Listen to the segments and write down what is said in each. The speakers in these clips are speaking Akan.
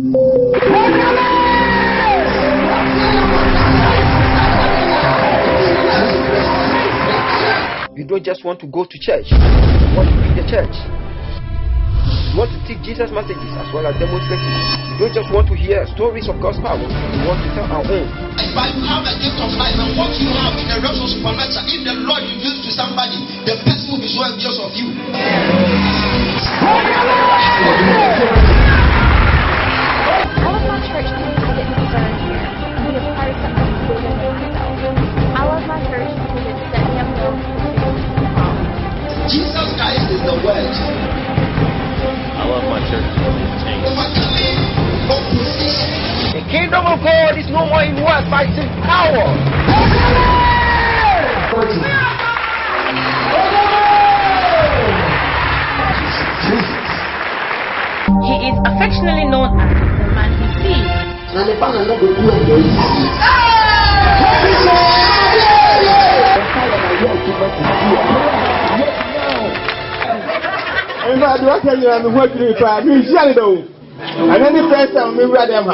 You don't just want to go to church. You want to be the church. You want to teach Jesus messages as well as demonstrate it. You don't just want to hear stories of God's power. You want to tell our own. But you have a gift of life, and what you have in the realms of supernatural, if the Lord reveals to somebody, the person will be so envious of you. All of my church because I get to serve here and be a part of something bigger than myself. I love my church because it set me up well for Jesus Christ is the word. I love my church because it changed. Overcoming opposition. The kingdom of God is no more in word, but it's in power. He is affectionately known as the man he sees. And then the first time we read them.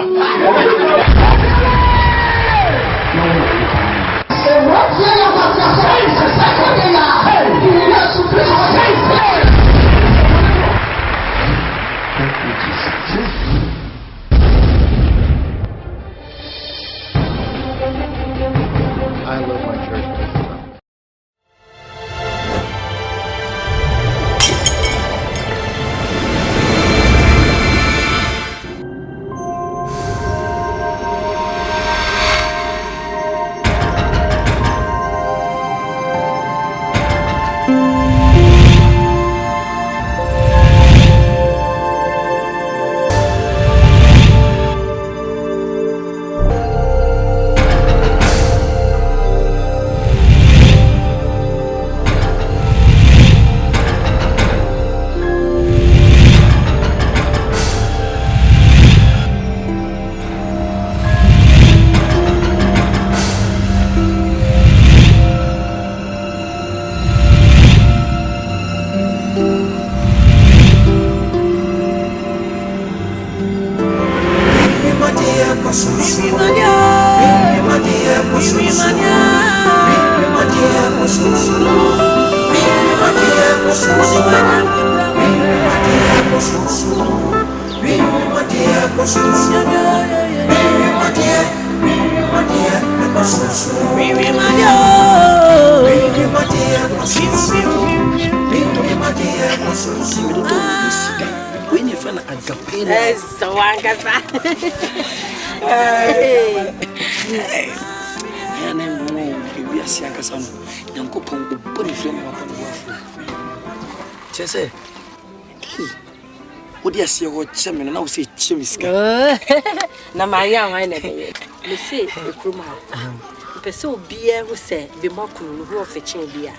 I love my church. Say, what do you see? What chairman? Now say chimiska. Na Maria, I never. You say, a cruma. The person beer who say, be more cool, who of a chain beer.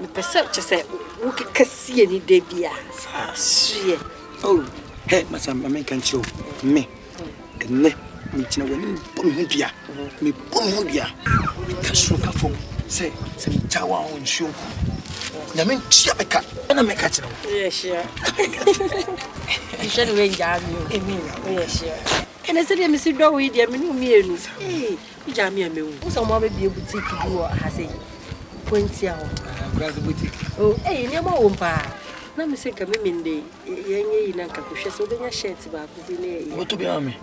The person just say, who can see any day beer. Oh, hey, Madam, I make show me. And me, me, Bumbia, me, Bumbia. Castroka phone. Say, some tower on show. I mean, Chiaka, and I make it. Yes, sure. You should wait, Jamie. Yes, sure. And I said, Mr. Dowie, dear, me, hey, Jamie, who's a mother be able to take you or has a 20 hours. Oh, hey, never won't buy. Now, Miss Camille, young Nanka, so then your shirts about to be what to be on me.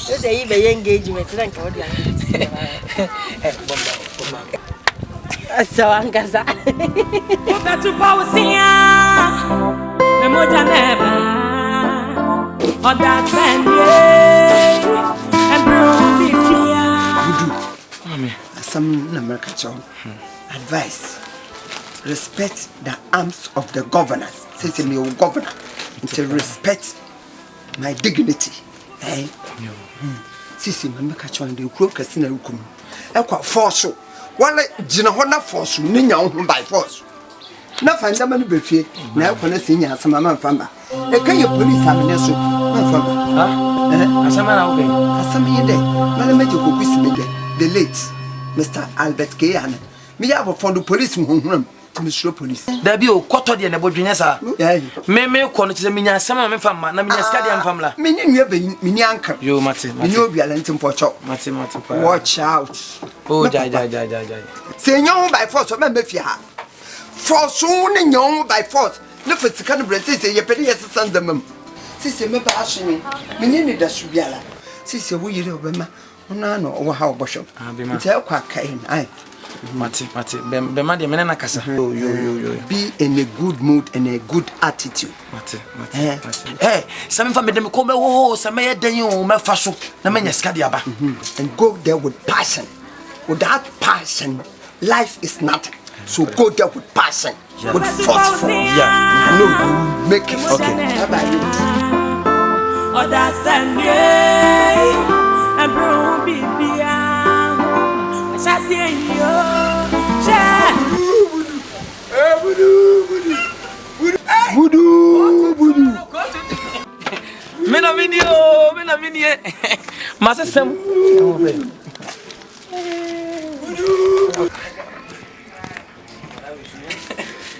There's a even engagement, and I so Angaza. That's a power singer. The Moja never. Or that's and some American advice. Respect the arms of the governors. Say me, oh governor, to respect my dignity. Eh? Sisi, my catch on the crook as in a room. I quite force. Wale jina hona force ni nya ho by force na fanda manu be fie na akona sinya asama man famba e kan ye police amene so man famba ha asama na wo be asama yende na meje kokusi me the late Mr. Albert Ghanian me ya for the police hunhunam Mr. Police. There be a quarter de nebodinesa. Me kono to minya sama me fama na minya skadi am famla. Mini anka. Yo mate. Mini obi alentim pocho. Mate. Watch out. Oh jai. Say nyon by force o me mafia ha. Force ne nyon by force. Ne fasika no bre say ye pede yes sandamam. Say me ba aswe. Mini ni da subiala. Say wo yire obema. Ona no wo ha obosho. Ntia kwa kai ai. Mate. Be ma de menena kasa. Yo. Be in a good mood and a good attitude. Mate. Hey, some from them come say me den o me fa so na me nyaska de aba. And go there with passion. Without passion, life is nothing. So go there with passion, with forceful. Yeah. No, make it. Okay. How about you? Oda Sunday, and bro bibia. Mena video. Masasem.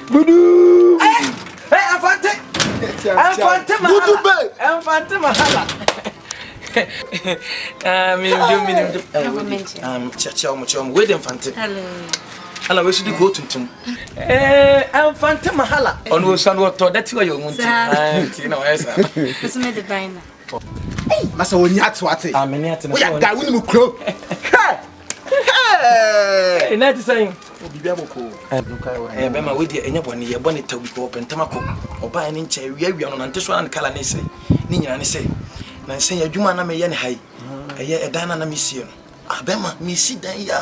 Budu. Hey, Infante mahala. Chom. Wait, Infante. Hello, we should go to him. Infante mahala. On was son what that's why you want to. You know, This made the diner. Masa woni atwate. Ameni atena. We are going to crow. Hey, not saying. Bibia boko. Bema we dey enya bone ye bone tawi ko pentamako. Oba ni nche wi no nante so an kala ne se. Ni nyina ne se. Na nse ya dwuma na me ye ne hai. Eye edana na me sie no. Abema me si dan ya.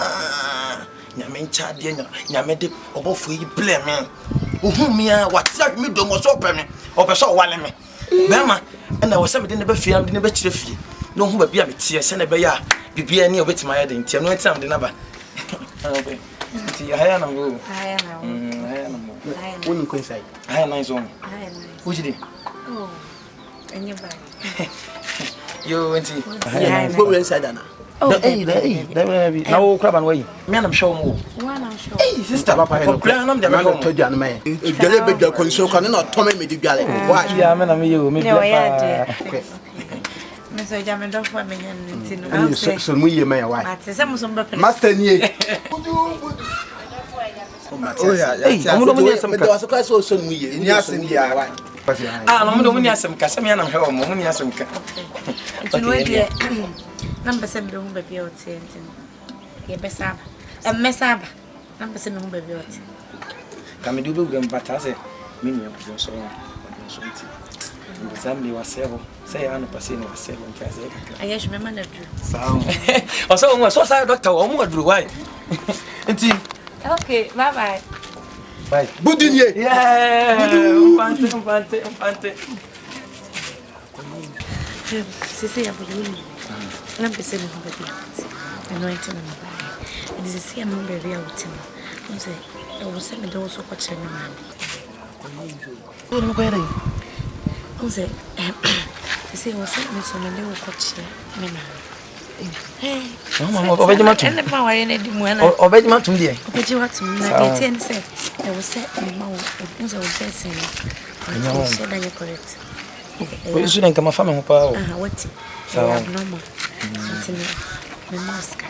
Nyame ncha de nyame de obofo yi ble me. Ohun me a watia me do mo so pe me. Ope so wale me. Bema na wo se me de ne ba fie am de ne ba kire fie. No hu ba bia me tie se ne be ya bibia ni obetima ya de ntia no etam de na ba. Okay. See, I am go. I am. Woni ko inside. I am nice one. Who's it? Oh, and your bag. You went to Go inside na. Oh, hey. Now crab and way. Me am show mo. One show. Hey, sister, papa, I'm the man to you man. Gele be gele konso kan na to me di gale. Why? Yeah, me na me you. Me No, yeah. Mr. Jamen don't for me and so mu ye me why? Master ni. Oh yeah. Hey, I'm going to some was quite so mu ye. Ni asem dia why? I'm going to asem ka some yan am mo ni asem ka. Okay. Number 7 be home baby o ti enten. Ye be saba. Mesaba. Number 7 home baby o ti. Ka me do be gam bata say me ni o so nti. Zambi wasebo. Say I no passe no wasebo nti ase. Ayesh me man adru. Saam. O so say doctor o mo adru why? Nti okay, bye. Bye. Budinye. Yeah. Infante. Sisi ya bulu. Number 7 home baby. Anointing on my body. And this is here home baby out. Say, I will send me those who watch me man. What am I going? Say, was sent me so many will watch me man. Hey, Obejimatum. And the power in it. Obejimatum, dear. Obejimatum, I didn't say, I was set in my mouth. I was just saying, I said that you're correct. You shouldn't come a family power. What? So I'm normal. My mask.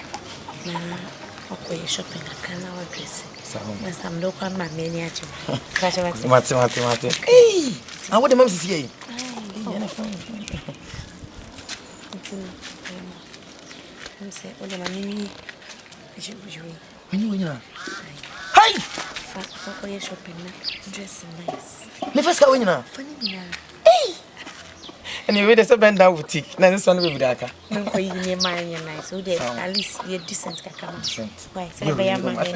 Okay, shopping. I can't now dress. Yes, I'm local man, miniature. Mate. Hey! I want the mom to see you. I'm saying, oh, the money. When you are. Hi! For your shopping, dressing nice. Never go in now. Funny, hey! And you read a bend down boutique. Now, this one will be darker. No, for you, you're mine, you're nice. So, at least you're decent. Why? Say, I am my man.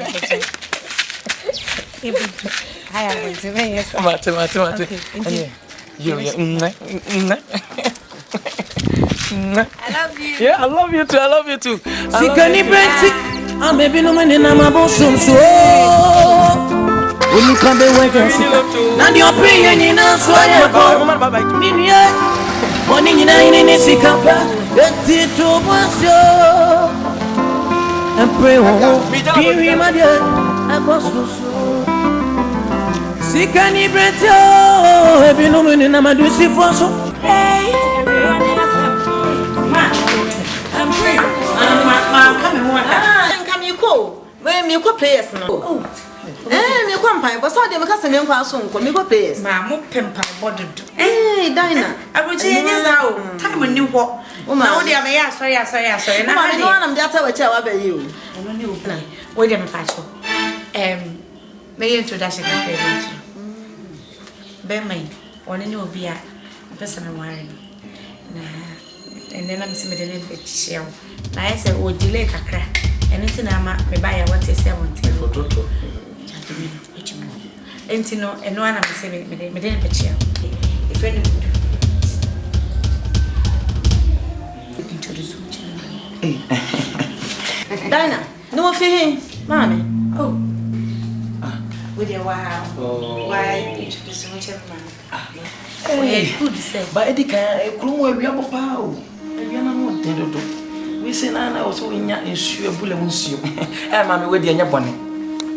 I am to me. Yes, Mate. You. I love you. Yeah, I love you too. Sikani Brenti, I'm baby no man in my bosom so. When you come be working, now the opinion in us so I go. Ninia, morning in a sikapa, get to was yo. And pray, oh, give me my dear, I was so. Sikani Breto, Ebinum in Namadusi Fosso. Hey, I'm free. I'm coming one. Can you call? When you could play us now. You come by, but so they make us a young person. Come, you go play us. Mamma Pempa, what do? Hey, Dinah, I will change this out. Time when you walk. Oh, my dear, sorry. I know I'm just a tell about you. I don't know. Wait a minute, my introduction to Kevin. Benmy, one in your beer, person I'm wearing. And then I'm submitting a bit shell. I said, oh, delay a crack. Anything I'm at, me buy a what is 70 for Toto. And no, and one I'm saving me, me didn't bet you. If any would. Dinah, no feeling, Mammy. Oh. With your wow. Why introduce so much of man? Good say. But Edika, a crew will be up of power. We are not dead. We say, Nana also in your issue, a bullet, monsieur. And Mammy, with your bonnet.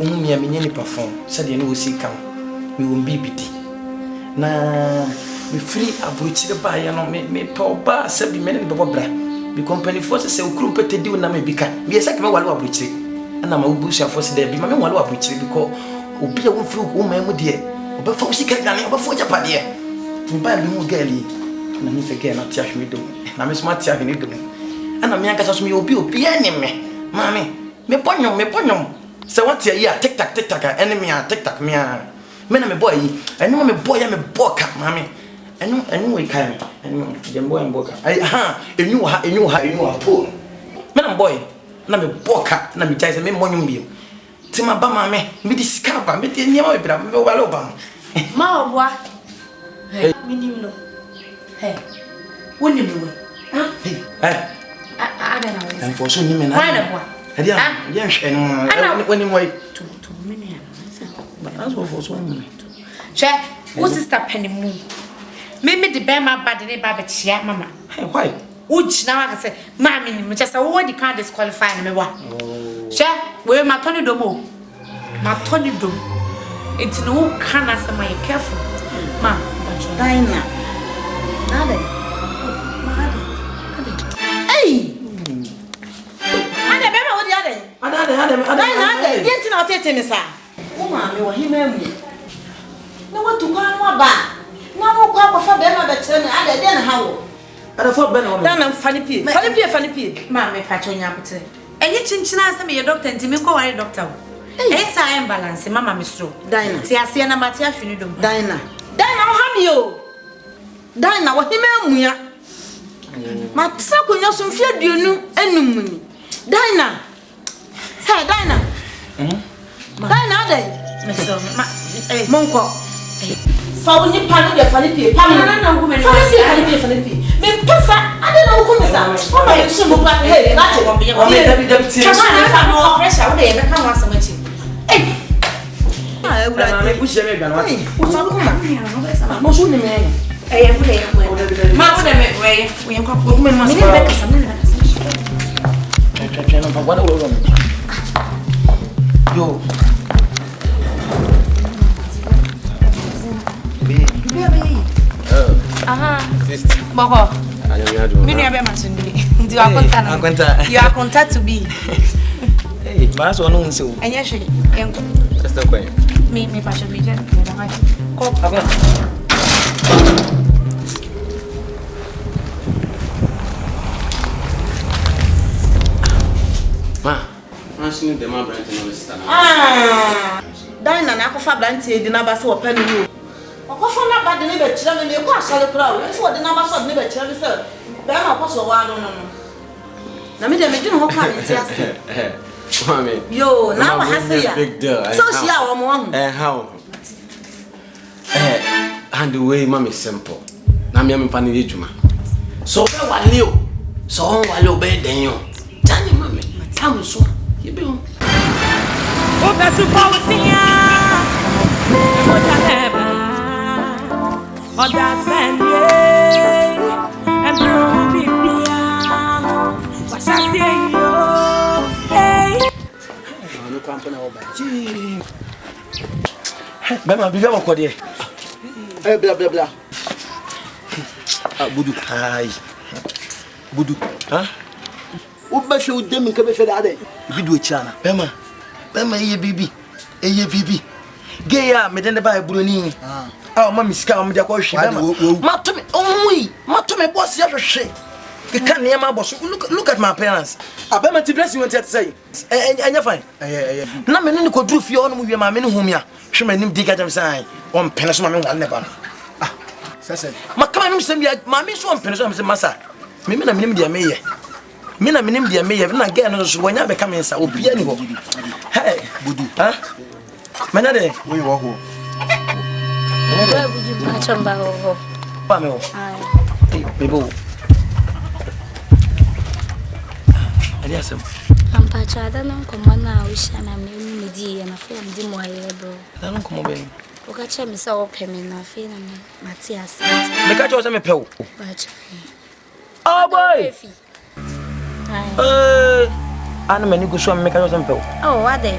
Only a mini perform, said you know, see come. We will be pity. Now, we free a butcher the buyer, and me poor bar, 70 minutes before bra. Be company forces a crew pet to do Namibika. Be a second while we butcher. And I'm a bush of force there, be my one while we butcher because. Obi a wo fru wo mamu de obefa wo sika gane obefa japa de mba bi mu gali na mi fe ge na tia hwe do na me smart tia hwe do ana me anka so me obi ene me ponyom se what ya here tik tak enemy a tik tak me a me na me boy yi enu me boy ya me boka mami enu we kai enu je boy boka ai ha enu ha po me na boy na me boka na me jai se me monyum bi Tima ba mame, me di skaba, me di nyama bra, me walo ba. Ma obwa. Hey, minim no. Hey. Woni me we. Hey. Ada na we. And for so ni me na. Why na bwa? Hadi am, ye hwe no. Woni mo to me na. As for so ni. Che, wo sister penimu. Me di be ma bad ne ba be chia mama. Hey, why? Uch na wa say, ma me ni me chesa wo di can disqualify me wa. She, we ma Tony Domo. Ma Tony Dom. It's no can as my careful. Ma, Dinah. Nade. Hey! Ade be ma wo di ade. Ade. Yenti na otete me sa. Wo ma me wo himemu. Na wo to kan wo ba. Na wo kwa kwa be ma be tere me ade de na hawo. Ade for be na wo. Dan fani pie. Ma me ka chonya bote. Enye chinchina ase me doctor ntimi ko ware doctor. Esa imbalance mama me stro. Dinah. Ti ase na mate afini dom. Dinah wo ha me o. Dinah wo hime amuya. Matsa konya so mfia duonu enum ni. Dinah. Hey Dinah. Dinah dey. Me so ma monko. Fa woni pa no de fa ni pie. Pa na ngo me no. Fa ni pie. Me pesa ade na wo ko mesa. O ma yesu mo pa hey na che wo be. O me dabi tie. Chama na fa no pressure wo de be ka wa samachi. Eh. Ah, eu lá. Me puxa me gano. O só com ma. Mo su ni me. Eh, eu le. Ma wo de me we. We en kwa ko me ma. Me be ka sa me na ka sa. Cha na pa wa do lo. Yo. Aha. Boko. Minu abe masundi. You are contact. You are contact to be. Hey, mas ono unse. Anya hwe. Enko. Sister kwen. Me passion me je. Ko. Aba. Ma. Machine dem brand no sister na. Ah. Dinah na akofa brand e di na ba se wo pa ni wo. Okofa na ba de ne be kira me ko asale kura wo. Nso wo de na ba so de ne be kira me se. Ba na akoso wa no. Na me de me dinu ho ka me ti ase. Mami. Yo, now I have to big deal. So she our mom. How? And the way mom is simple. Na me am pani de djuma. So be wale o. So on wale o be den yo. Tani mami. Tamu so. Ye be o. O be tu pausia. O ja leba. O ja sende. And bro bibia. Wasa say yo. Hey. Bema bibi abako de. Blah. Budu. Ai. Budu. Ha? Uba she udem nke be fe da ade. Video chana. Bema eye bibi. Geya me den ba eburoni. Ah, mama ska am dia ko hwe bema. Matome boss ya hwe. Keka niam boss. Look at my parents. Abema ti bless you want to say. Anya fine. Na me ne ko dru fie on mu wie ma me ne humia. Hwe ma nim di ka jam sai. On pene so ma me wal ne ba. Sasa. Makama nim sem bia ma me so on pene so am se masa. Me na me nim dia meye. Me na me nim dia meye na ge no so wanya be ka me nsa obia ni ho. Hey, Budu. Ha? Manya de. We wo ho. Where would you match on Baho? Pameo. Hey, bebo. Aliasem. Ampacha, I don't know come now, wish and I'm in the and I feel I'm dim wire, bro. I don't come over. Okacha me so open and I feel I'm Matthias. Me catch us me pew. Oh boy. Ana mani go so me catch us me pew. Oh, what then?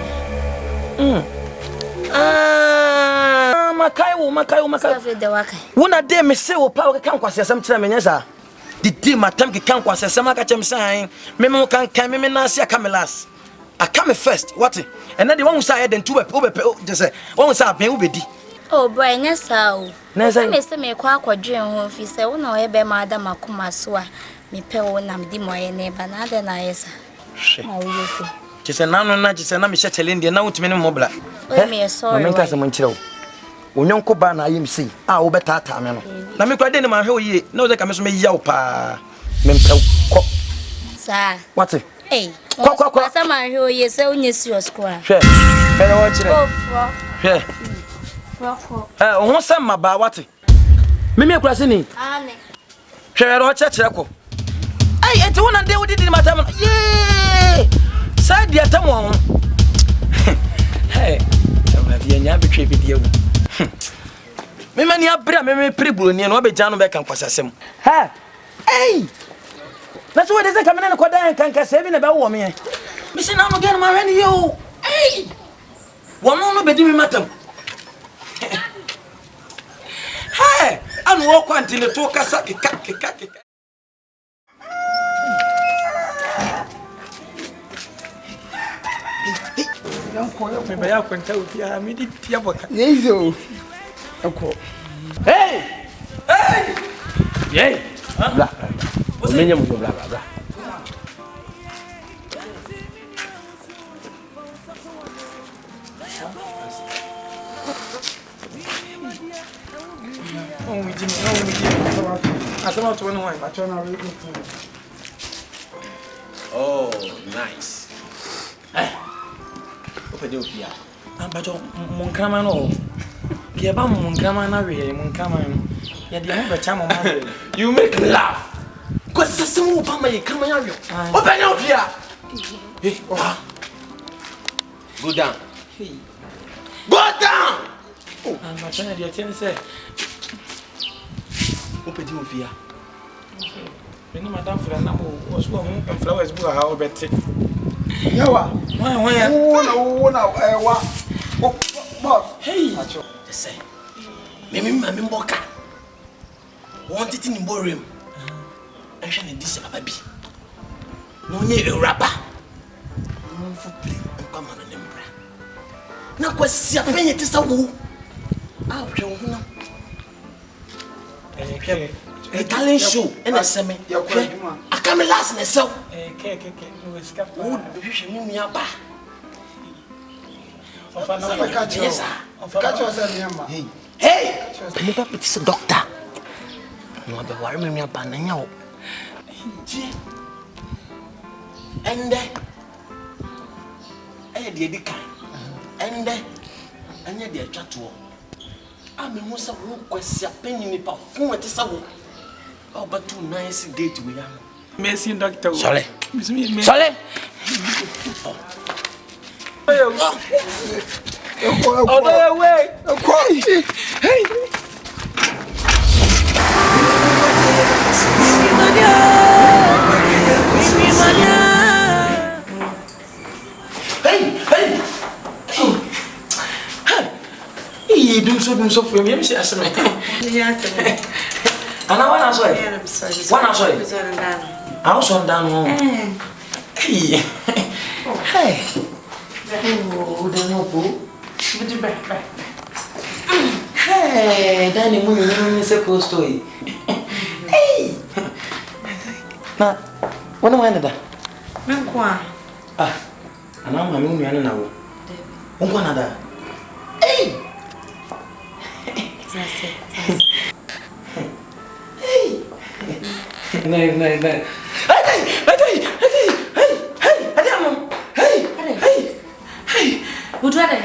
Makai. Wona de me se wo pa wo kan kwasesem kire me nyesa. Didi matam ke kan kwasesem aka chem san. Me kan me na se aka me last. Aka me first. What? And then the one who say den two be just say one say ben wo be di. Oh boy, nyesa o. Nyesa. Me se me kwa akwadwen ho fi se wo na o be ma ada makoma so a me pe wo na me di moye ne ba na de na yesa. Ma wo yefi. Chese na no na chese na me she challenge na wutumi ne mobla. Oh me sorry. Me nka se mo nchire Onyonko ba na ayim sei a wo betata me no na me kwa de ne ma hwe oyi na wo ze ka me so me yaw pa me mpew ko sa what eh ko sa ma hwe oyi se onye serious ko a hwe ele wo chire hwe ho sam ma ba what me kura se ni ane hwe ro chire ko ai enti wona de wo didi matam ye sa dia tam wo hey tamla dia nya betwe bi dia wo me mani abra me prebulo ni no abeja no be kan kwasasem ha ei na so we dey come na kodan kan ka se bi na be wo me me se na no gen ma wen yo ei wo no be di me matam ha anu wo kwanti ne to kasa keka me ba ya kwanta utia me di tia boka Yezo. Oko. Hey! Yay! Blah. Omenya mu blah. Oh, nice. Open the door. Ambajo munkrama no. Ke ba munkrama na we munkrama no. Ya dia ho becha mo ma. You make me laugh. Cause sasemu ba ma ye kama ya yo. Open your door. Hey, go down. Go down. Oh, I'm not trying to tell you say. Open the door. Me no madam for na mo was go home and flowers go how better. Yawa. Why? Wona wa. Boss. Hey. Say. Me mboka. Want it in borim. I shall need this baby. No nye rapper. No for play and come on them bra. Na kwasi apenye tisa wo. Ah, hwe wo na. A talent show and a semi. I come last and so. No escape. Would be me up. Hey! Never put this doctor. No, but worry me about now. And then, I did the kind. And then, I need the chat. I mean, most of who question penny me perform at this hour. Oh, but too nice date we are. Merci, doctor. Sorry. Sorry. Oh, wait. Hey. so been so for me, I'm saying. Yes. And I want to say, I'm sorry. One I'm sorry. I also down home. Hey. Hey. Oh, the no boo. Hey, Danny Moon is a cool story. Hey. Now, what am I under? Ah, and I'm a moon now. One another. Hey. Hey. No. Hey. Would rather.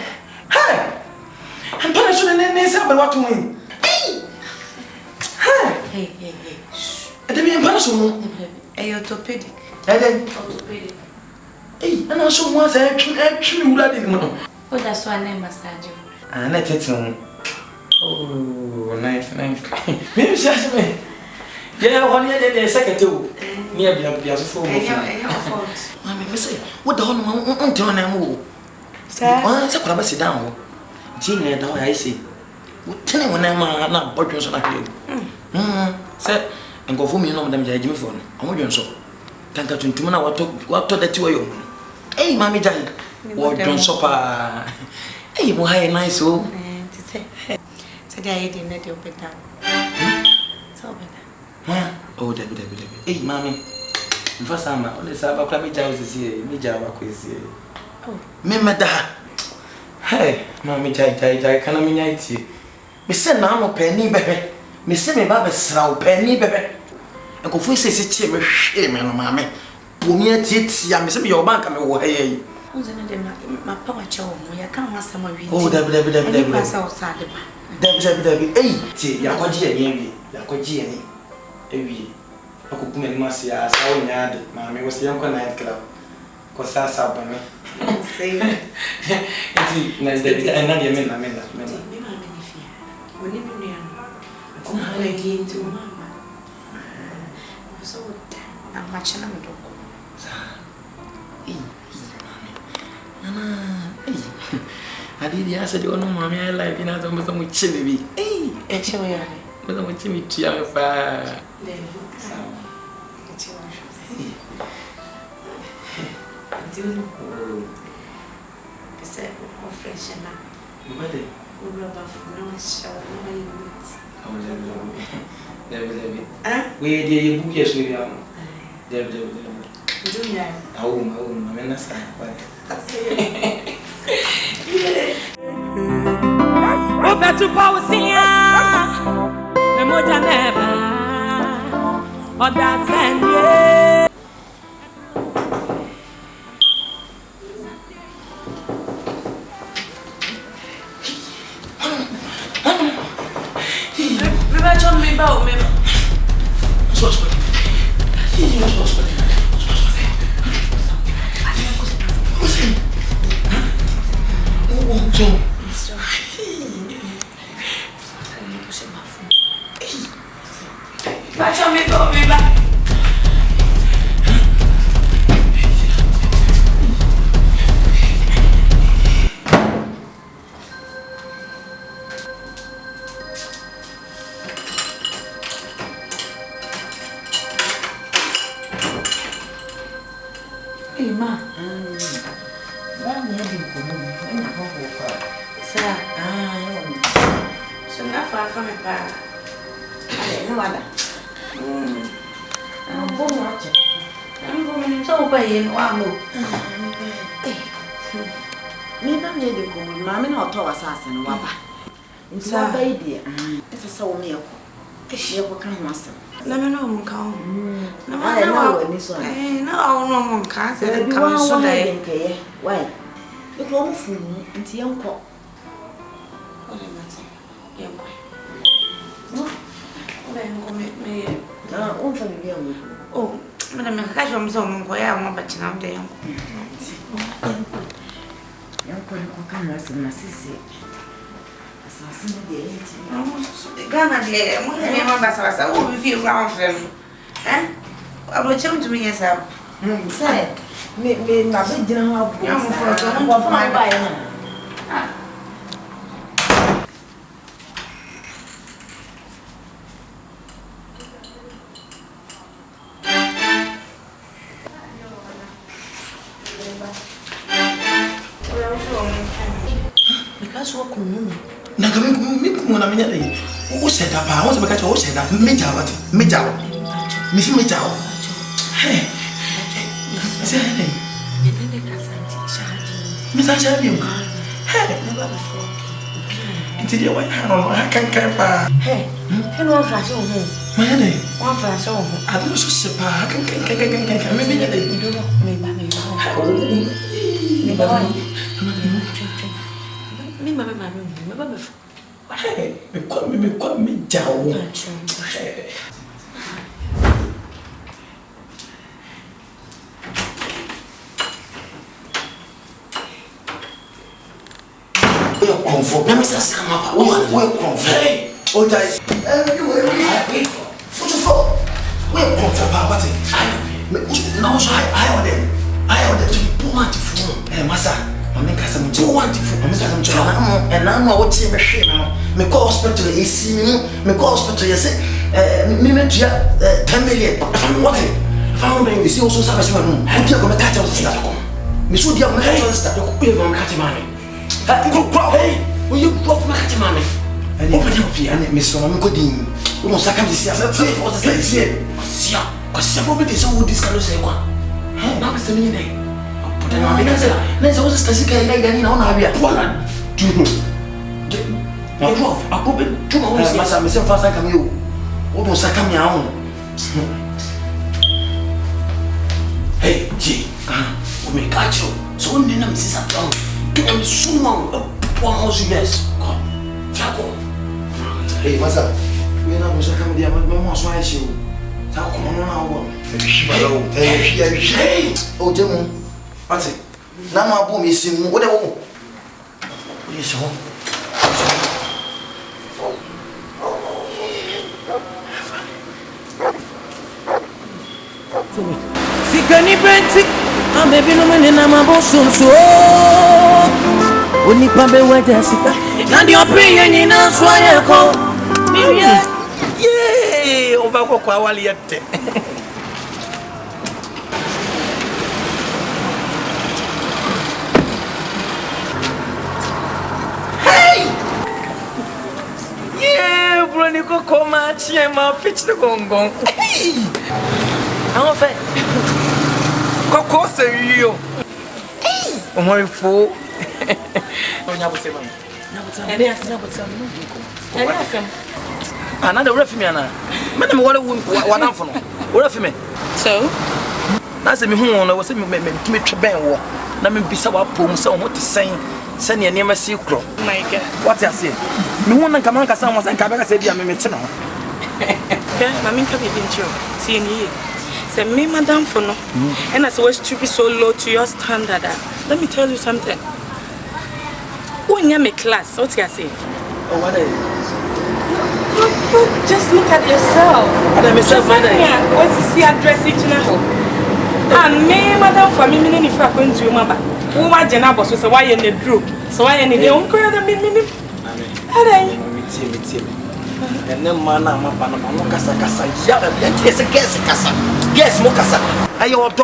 Hey. I'm punishing the name of what to win. Hey. Hey. And then I'm punishing. Hey, orthopedic. And then, Orthopedic. hey, and also once I actually would have didn't know. Oh, that's why I name massage. And let it on. Oh, nice. Maybe she has me. Yeah, 1 year the second two. Near the other four. Mammy, what the whole on turn them? Sir, once I could sit down. Gina, now I see. What tell him when I'm not budgets on you? Sir, and go for me, no, them judging for me. I'm going so. Can't touch into what told that to you. Hey, Mammy Jan, what don't supper. Hey, why nice, oh. Today I didn't let you open down. So better. Oh, Debbie. Hey, Mammy. First time, only Sabbath Clammy Giles is here, me Java quiz here. Oh, Mimada. Hey, Mammy Jai, can I mean it? Me send now no penny, baby. Me send me Baba Slow penny, baby. And go for say, shame, Mammy. Pumia tits, ya miss me your bank, I'm away. Who's in my power show? I can't have some of you. Oh, Debbie. Debbie. Hey, Yakoji, Evi. I could come in Marcia, I saw Yard, Mammy was young night club. Cause I saw by me. Say, and Nadia Mena. When you come again to Mamma. So I'm much an amado. I did answer the one, Mammy. I like in other with chili. Hey, and show me. But I'm with Timmy to your fire. Said, oh, fresh and up. What did we rubber from no show? Debbie. We did you book yes, we are. Debbie. Do that. Oh, I'm in a sign. Open to power, the motor never. Or that's and Let me know, Munka. No, Munka. Come so day. Why? You go fool until young cock. What am I saying? Young boy. Then go make me. Oh, Madam, I catch on some boy. I want but now they young. Young boy, come as my sister. Ghana, dear, what do you want us? I will feel round for him. Eh? I will tell to me yourself. Say, me, my big dinner, I'm for my buyer. That's what come. Nagame me na me nyale. Who said that? I want to make a who said that? Meja what? Meja. Miss Meja. Hey. Say hey. Miss Asare. Hey. Never before. Until you went I can't care. Hey. Can one flash on home? Maybe. One flash on home. I don't so sepa. I can maybe you don't know. Maybe. Hey, me jaw. Comfort. Let me just come up. We're comfort. Hey, oh, guys. We're comfort. What is? No, I ordered to be poor to phone. Hey, Massa. I'm making some too wonderful. I'm making some trouble. And I'm not watching machine. Me call hospital. You see me call hospital. You say, me meant 10 million. If I'm working, if I'm going to see also service room, how do you go to catch us? Me should you make us start to go catch money. Hey, will you drop my catch money? And open your feet and Miss Solomon Coding. We must come to see us. Let's see. See, because several days old this kind of say one. Now it's the meaning. Let's also specifically like Ghanian on Abia. I probably 2 hours. Myself first I come you. What was I coming out? Hey, G. We may catch you. So when them is at town, I'm soon 1 house yes. Hey, Massa. We are not coming there, but Mamma swash you. How come on now? Hey, oh, Jim. What's it? Now my boom is in whatever. Yes, sir. Sikani Brenti, I'm a binoman and I'm a boss so. When you come away, Jessica, now you're praying in us while I call. Yay, over Kwaliate. Nico Coma, Chiema, pitch the gong. Hey! I'm fat. Coco, say you. Hey! I'm very full. Another refugee. Madam, what I'm from? What of me? So? That's me who was me to Ben war. Namin Bisawa Pum, so what to say. Send your name a secret. My God. What I say? No one can come on, someone like Abigail said, I'm a Matilda. Mamma can be in you. See me. Say me, Madame Fono. And as always to be so low to your standard. Let me tell you something. When you're my class, what you say? Oh, what is just look at yourself. What's the see address each now? And me, Madame, for me, meaning if I'm going to remember. Who are Janabo? So why in the group? So I in the young girl that made me. And then man, I'm a cassa. Guess, Mocassa. I ought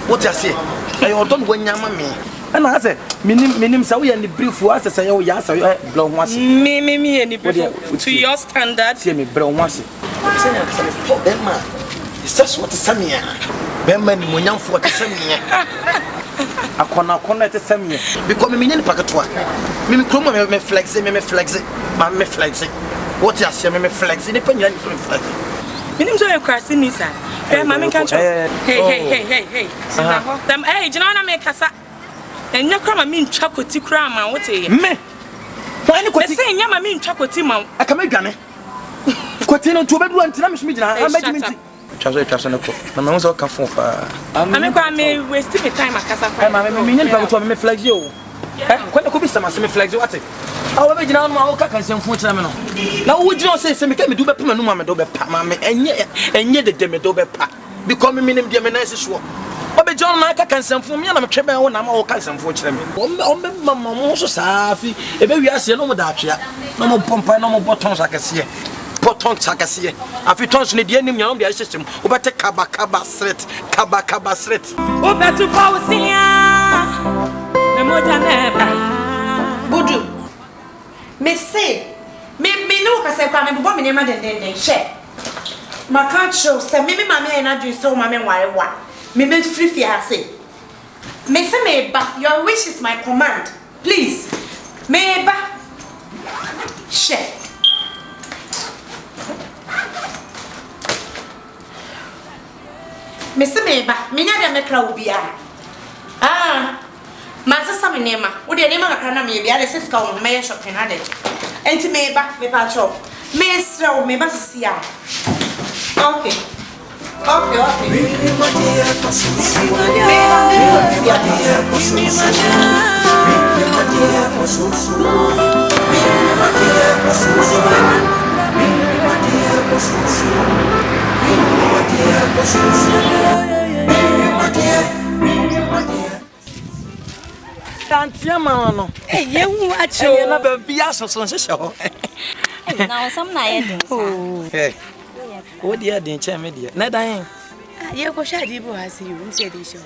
what I say. I ought when you're mammy. And I said, Minim Sawi and the brief was to say, oh, yes, I blow once. Me, and the to your standard. See me, blow once. That man. It's just what the Samia. Benman, when young for the Samia. I cannot to send me because me in packetwa. Me come me flex it, me flex it. What you say me flex it, depend flex. Me name so you crossing me sir. Hey, mammy can't Hey. Them hey, you know na me kasa. And you come me chocolate crama what eh? Me. Why no kwati? Say nyama me chocolate man. I can make gane. Kwati no to bedu antina me shimi gina. I make me Trust no ko. Na me won ka fon fa. Me waste my time akasa fa. Me nyem pa to me flex yo. Kwani ko bi sama se me flex yo what? Awo be gina no ma wo ka kan semfu kire me no. Na wo gina se me ka me do be pa no ma me do be pa ma me enye de me do be pa. Because me nim de me nice so. Obe John na ka kan semfu me na me twebe wo na ma wo ka semfu kire me. O me mama mo so saafi e be wi ase no mo da atwea. No mo pompa no mo botons akese. Poton takasiye afi tons ne de anim nyam de ahyesem obete kaba sret obetu pausia na moja neba budu Me say, me no kasa kwa me bo me nema den share. Ma can't show say me mama na do so mama wa. Me free fi ase. Me say me ba, your wish is my command. Please. Me ba. Share. Me say me ba, me nya dem kra obi a. Ah. Ma sesa me nema. Wo de nema kakra na me bia de siska wo me shopping ade. Enti me ba, me pa chop. Me sra me ba sisi a. Okay. Tantia mano. Hey, you watch you. Na be so show. Now some na yedin. Hey. What dear den che me dear. Na dan. Ye ko shadi bo hasi you say dey show.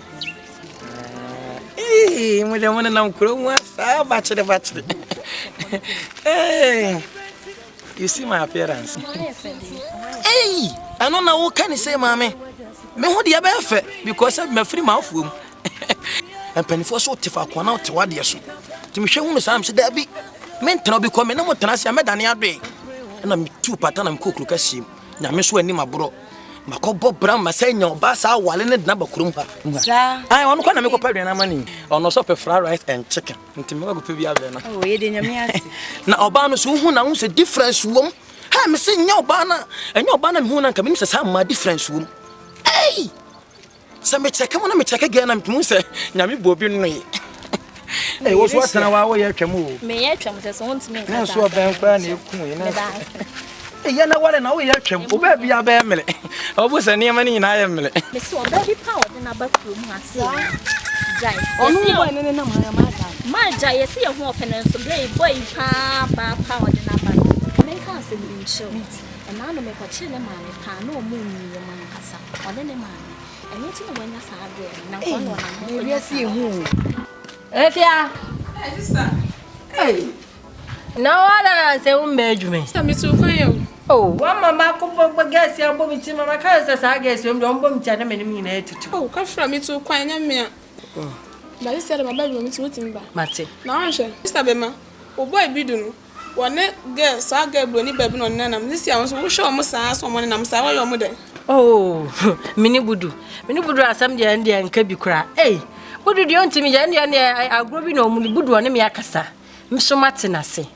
Mo de mo na mkro mu asa ba chede. Hey. You see my appearance. Hey, I don't know what can you say, mommy. Me ho de be fe because me free mouth room. And penny for so tifa kwana out what dear so. To me hwe hu sam se da bi. Mentena bi ko me na mo tena se medane ade. Na me two pattern am kokru kasim. Na me so ani mabro. Makobo bram masenya oba sa wale ne na bakurum pa. Sa. Ai wono kwa na me ko pa na mani. Ono so pe fried rice and chicken. Nti me go pe bi ave na. Oh, ye de nyame ase. Na oba no so hu na hu se difference wom. Ha me se nya oba na. Enya oba na me hu na nka me se sa ma difference wom. Ei. Sa me check mo na me check again na me se nyame bo bi no yi. Ei wo so atena wa wo ye twam o. Me ye twam se so wonti me Na so ben kwa na eku yi na. Ye na wale na wo ye twam o ba bia ba emele obo se ne mani na ye mele me so ba bi pa o de na ba kru mu ase jai Onu boy ne na ma jai ye se ye hu ofene so boy pa o de na ba me kan se bi ncho e na no me ko chi ne ma me pa na o mu ni ye man kasa o de ne ma eni ti no wanya sa ade na ko no na mo ye se hu Efia Sister. Hey. Na wala na se un mejume. Sister me too kwan yo. Oh, one mama ko gas ya bo mi ti mama ka se sa gas yo mdo mbo mi ti na me ni na etutu. Oh, ka fra me too kwan nya me a. Ba sister ma ba mi ti wotin ba. Mate. Na wanhwe. Sister be ma. O boy bi du no. Wone girl sa girl bro ni ba bi no nanam. This year wo show mo sa so mo nanam sa wa yo mo de. Oh, mini budu asam dia ndia nka bi kura. Eh, budu dia ntimi dia ndia agro bi na omuni budu one me akasa. Mso mate na se.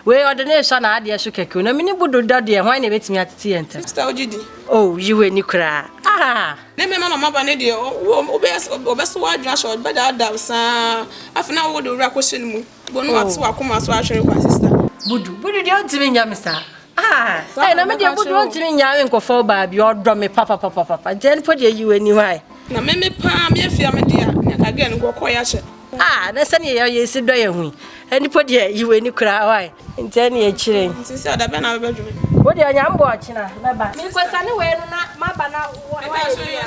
We ordination na ade so keke na mini budu da de hwan na betimi atete enta. Sister Ojidi. Oh, yiwe ni kura. Ah. Ne me mama ba ne de obeso wa adwa so be da da sa. Afina wo de wura ko hye mu. Bonu atu akoma so ahwere kwa sister. Budu dia ntimi nya me sa. Ah, eh na me dia budu ntimi nya we nkofo ba bi odro me papa. Jen po dia yiwe ni why. Na me pa me afia me dia na ka ge ngo ko ya hye. Ah, na sani ye si do ye hu. Eni po dia yiwe ni kura why. Ntani e chire. Nti se da be na be dwume. Wo dia nya mbo ochina na ba. Mi kwesa ni we no na maba na wo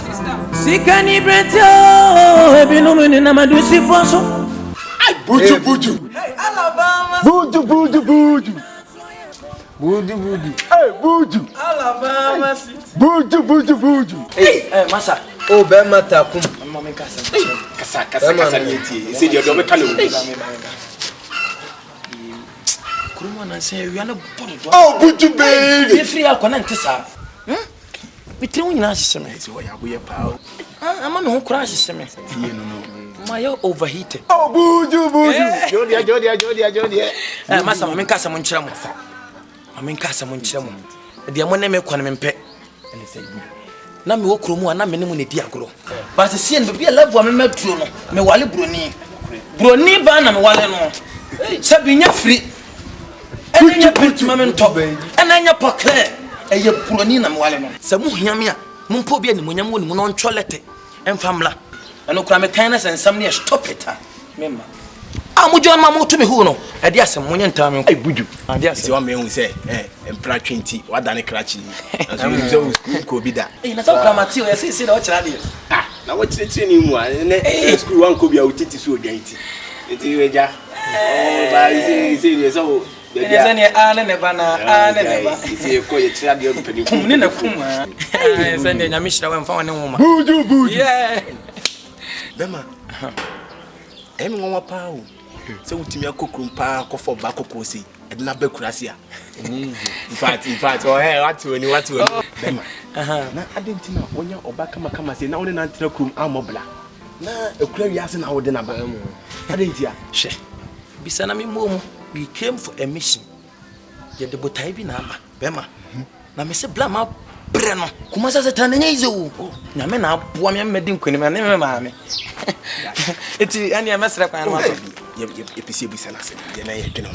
sister. Sikani brento ebinu ni na madusi fonso. Ai buju. Hey Alabama. Buju. Hey buju. Alabama. Buju. Hey, masa. Oh, be mata kum. Mama kasa. Kasa yeti. Se dia do me kale o. Kuruma na se wi ana bodo. Oh, buju baby. Be free akwa na ntesa. Bitire wo nyina hyehyeme. Se wo ya boye pa. Ama me ho kura hyehyeme. Tie no. My overheated. Oh, buju. Jodia. Masa mama kasa mo nkyerɛ mo. Mama kasa mo nkyerɛ mo. De mo na me kwa na me mpɛ. Ele sɛ bu. Na me wo kromu a na me ne mo ne di agoro. Ba se sie no bia level a me matuo no. Me wale broni ba na me wale no. Sɛ binya free. Enya pintima me ntɔ. Ena enya pokle. Eye broni na me wale no. Sɛ mu hia me a, mo mpo bia ne monyam wo ne mo no ntwɔlete. Emfamla. Eno kura me kan na sensam ne stop it ha. Memma. Mo John ma mo to me hu no. E dia asem mo nyenta me. Ai buju. Ade asem. Se wa me hu se empra 20 wa dane krachi ni. Anso you say school ko bi da. Na so kura matio ya se na o kira de. Na wo tire ni mu a ne school wan ko bi a utiti so odwan ti. Enti we ja. Oh ba say so So utimi akokrum pa kofo ba kokosi e na bekurasia in fact oh hey what you bema na adentina onya oba kama say na woni na ntina krum amobla na ekura wiase na wode na ba adentia she bisana mi momu we came for a mission ye de botai bi na aba bema na me se blama bre no kuma sa setan nya ize wo na me na aboa me medin kwani me na me maame eti ani amesra kwan no ye pese bi sana se ye na ye dwena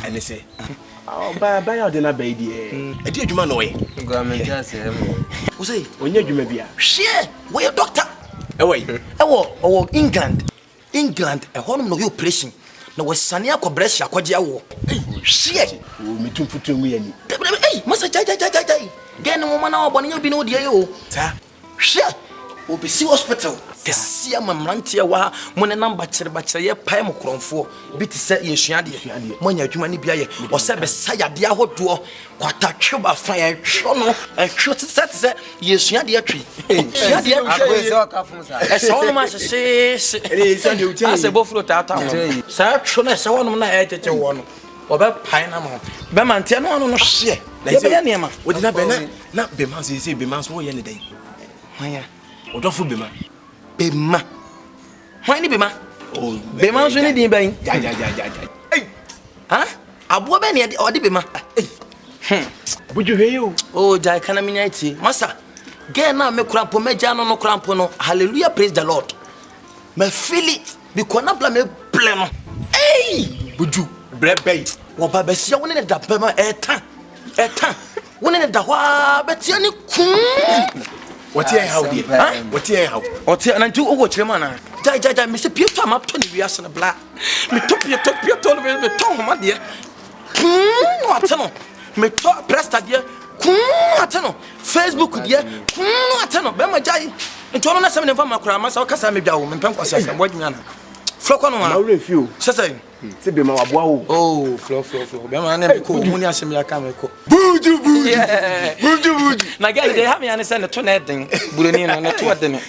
ene se ba ya de na ba di e di adwuma no ye government ya se wo say onya adwuma bia share we doctor wo England e hono no operation na wasane akobresh akwaje awo share wo metumfutu mu yani masa jai gene mo mana obone nya bi no die yo ta share obisi hospital kesia mamrantia wa mo ne namba kyere ye pae mo kronfo bi ti se yesuade mo nya adwuma ne bia ye o se be sayade ahodo kwata tweba fa ye hwo no hwo ti se yesuade atwi yesuade akwe se okafun sa e se wono ma se se de utie ase bo float out sa hwo na se wono na e tete wo no oba pae na mo be mantia no no hye ye be ne ma wodi na be na be man se be man so wo ye ne dai haya odofo be man Bema. Why ni bema? Oh, bema so ni din ban. Ja. Hey. Ha? Abo be ne odi bema. Buju heyo. Oh, jai kana minyati. Masa. Ge na me krampo meja no krampo no. Hallelujah, praise the Lord. Me feel it because na bla me ble no. Hey! Buju brebe. Wo ba be sia woni ne da bema eta. Woni ne da hwa betia ni kun. What here how dear? What here how? What here and do go chemana. Jai me se pieto am up to ni wiase na bla. Me top me ton ma de. What no? Me top presta de. What no? Facebook de. What no? Be ma jai. Nto no na se me nfa makura ma sa o kasa me bia wo me mpem kwase asem bo dwuma na. Floko no ma. Na refuse. Sese. Se be ma waboa wo. Oh, flow. Be ma na me ko mu ni asem ya ka me ko. Buju. Na girl they have me and send to net thing. Buroni no to what then.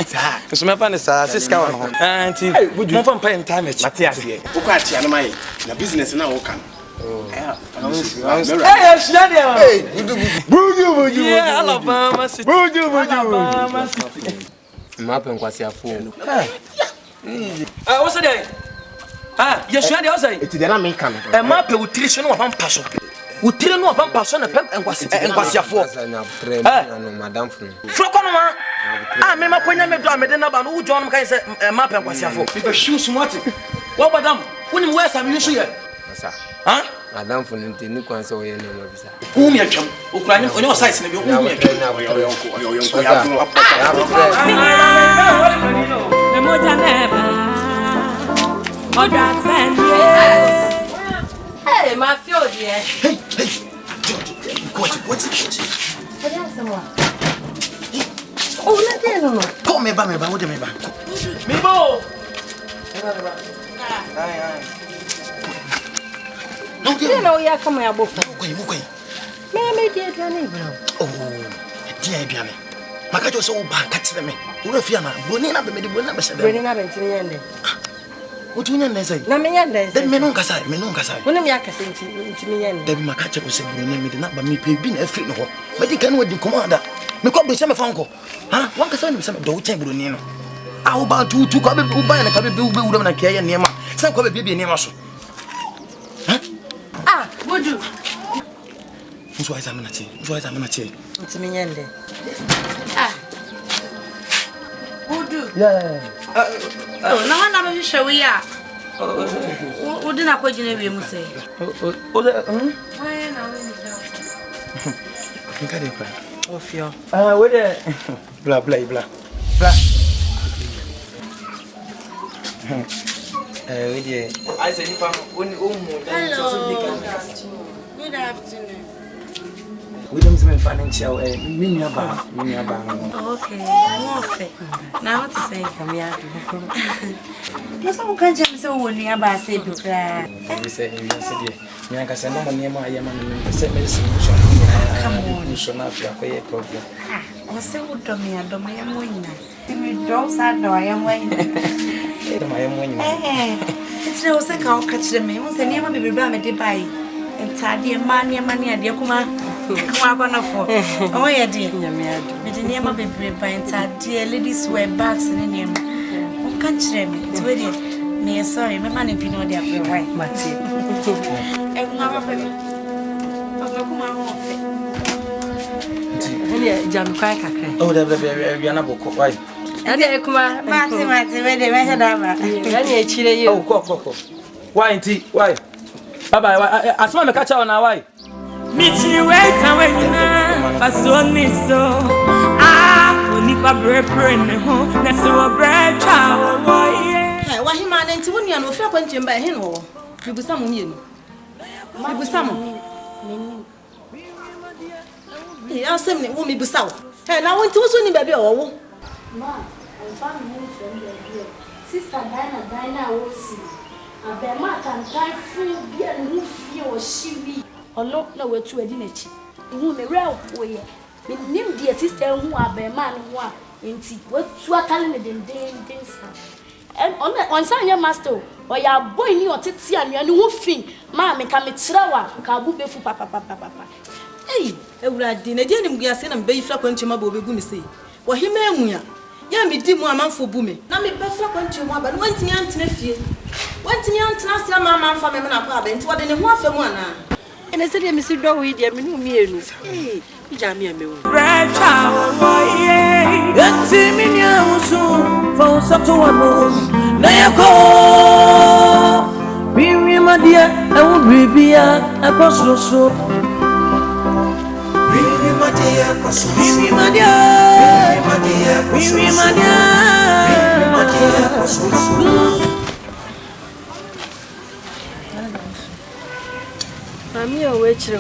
So me pa ne sa siska wa no. Auntie. Mo fa pay time it. Matias here. Wo kwa tia no mai. Na business na wo kan. Hey, Shania. Hey, Buju. Yeah, Alabama City. Buju. Mapen kwasi afu. What's that? Yes, Shania was say. It is na me kan. E map e utiri no wa paso. Utiri no wa paso na pem enkwasi afo. Madam fun. Froko no ma. Me makonya me do amede na ba no ujo no kan say map enkwasi afo. Be shoes what? What madam? Woni we sam you so here. Asa. Madam for ni kwan so ye no bisa. Umi atwam. Okuranye onyo size na bi umi atwam. Oyonko ya bro. Memoja neba. Oda send. Hey, my field here. Hey. What's it? Oh, let them know. Come me ba, what me ba? Me bo. No, you know you come here both. Mukoi. Me dear Danny. Oh, dear Biame. Makajo so ba katire me. Wo fia na, boni na be me de boni na be se be. Boni na be ntini yende. What you nyande say? Na me nyande. Then me no nkasa. Wona me akase ntimi yende. Debi makache ko se boni me de na ba me pe bi na afri no ho. Me di kan wadi komanda. Me ko be se me fanko. Ha? Wan kasa ni se me do wo chen boni no. A wo ba tu ko be wo ba na ka be wo na kiya niema. San ko be bi niema so. Ah, wodu. Nso ai zamana che. Ntimi yende. Ah. Wodu. Yeah. Oh, na wana no hwehwe we ya. Wodu na kwagina wie mu sei. Why na we ni da. Nka de kwa. Ofio. We de bla. We de I say nipa woni omu. Hello. Good afternoon. We don't even financial me about. Okay, I'm off it. Now what to say from me? Yes, I can't just so when you about say to cry. We say, you can send no money, I am on the same medicine. Come on, you should not be a problem. I say, what do me? I don't mean I'm winning. You don't say, no, I am winning. I am winning. It's no second, I'll catch them. Once a name be by me, buy. And tidy money, dear Kuma. Come on, oh, yeah, dear. But the name of be by dear ladies wear bags in the name. Oh, can't you me? It's with me, sorry, my money be no dear white, Matty. And now, baby. Jam quite a oh, the Yanabo, why? I didn't come out, Matty, where they had a oh, why, tea, why? Bye-bye, I saw the catch on our way. Meet you wait away now, but so need so. Only for bread, home, that's so bread, child, boy. Why he man into one year no fair question by him or you be some you. You be some. He asked him, won't be so. Hey, now went to what's baby or Ma, I found him from the Sister Dinah will see. A bema can tie full beer and move or she or not know where to a dinner. You may real way. Name dear sister who are bema and one in tea. What swatting in days. And on Sanya Master, or your boy knew or Titsy and your new thing, Mammy come at Trawa, Kabu for papa. Hey, I would have dinner didn't be a sin and bay flap on Chimabo Gumisi. Well, he may me dim one man for booming. Now me better when you want, but went to your nephew. Went to your auntie, mamma from him and what in the one for one. And I said, Mr. Dowie, dear, me, hey, Jammy, Red child, boy, Let's see me now soon for Satoano. Nayako, Mimi, my dear, I will be a cross so. Mimi, my dear, Mimi, my dear, Mimi, my dear. Mammy, away to a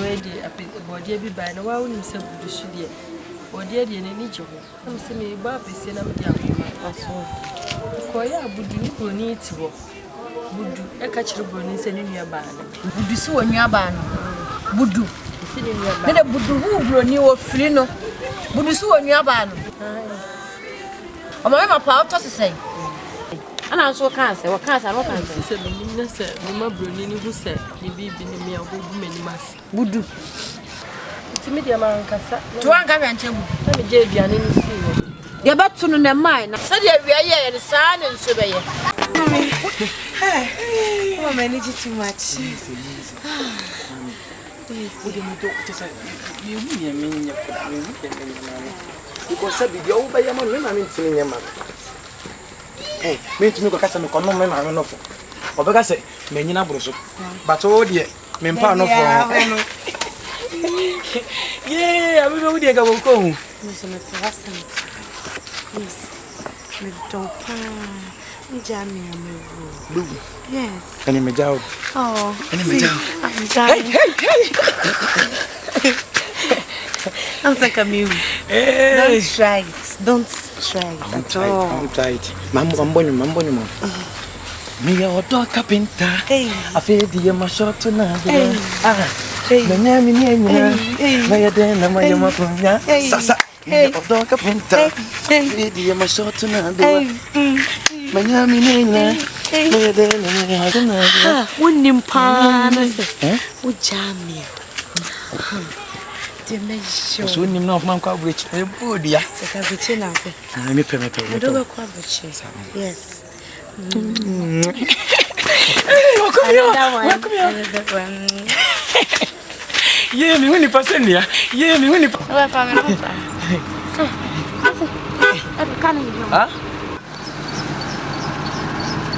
body be by no one himself to studio. Or dear, the any job. I'm saying, Bobby, send them down. Koya, would you who need to walk? Would do a catch the bonus in your band? Would you sew in your band? Would do. Then a Buddha who knew of Frino. Would you sew in your band? Oh, my power to say. And I saw cancer, or cancer, or cancer. Mamma Bruni, who said, you be in me a good many mass. Would do. It's a medium Cassa. To one guarantee, let me give you an in. You're about to know their mind. I said, we are here, the sun and surveyor. Oh, I need you too much. Because I be the old by your man, I'm in your man. Hey, me to look at some common men, I don't know. Or because I say, Menina Brusso. But oh dear, Mempa no for. Yeah, I will go there. Yes, me don't Jammy, yes. And me down. Oh, and me down. I'm like a mule. Don't try it. Don't try it. I'm tight. Mambo. Me a dog carpenter. I feel the my short to now. My name is my den, my yamapunya. Sasa. Dog carpenter. Feel the my short to now. My name is Winning pan. Ujami. So we know man coverage. Good, yeah. I'm a permit. I don't go yes. Welcome here. Yeah, me winning person here. Yeah, me winning. Huh?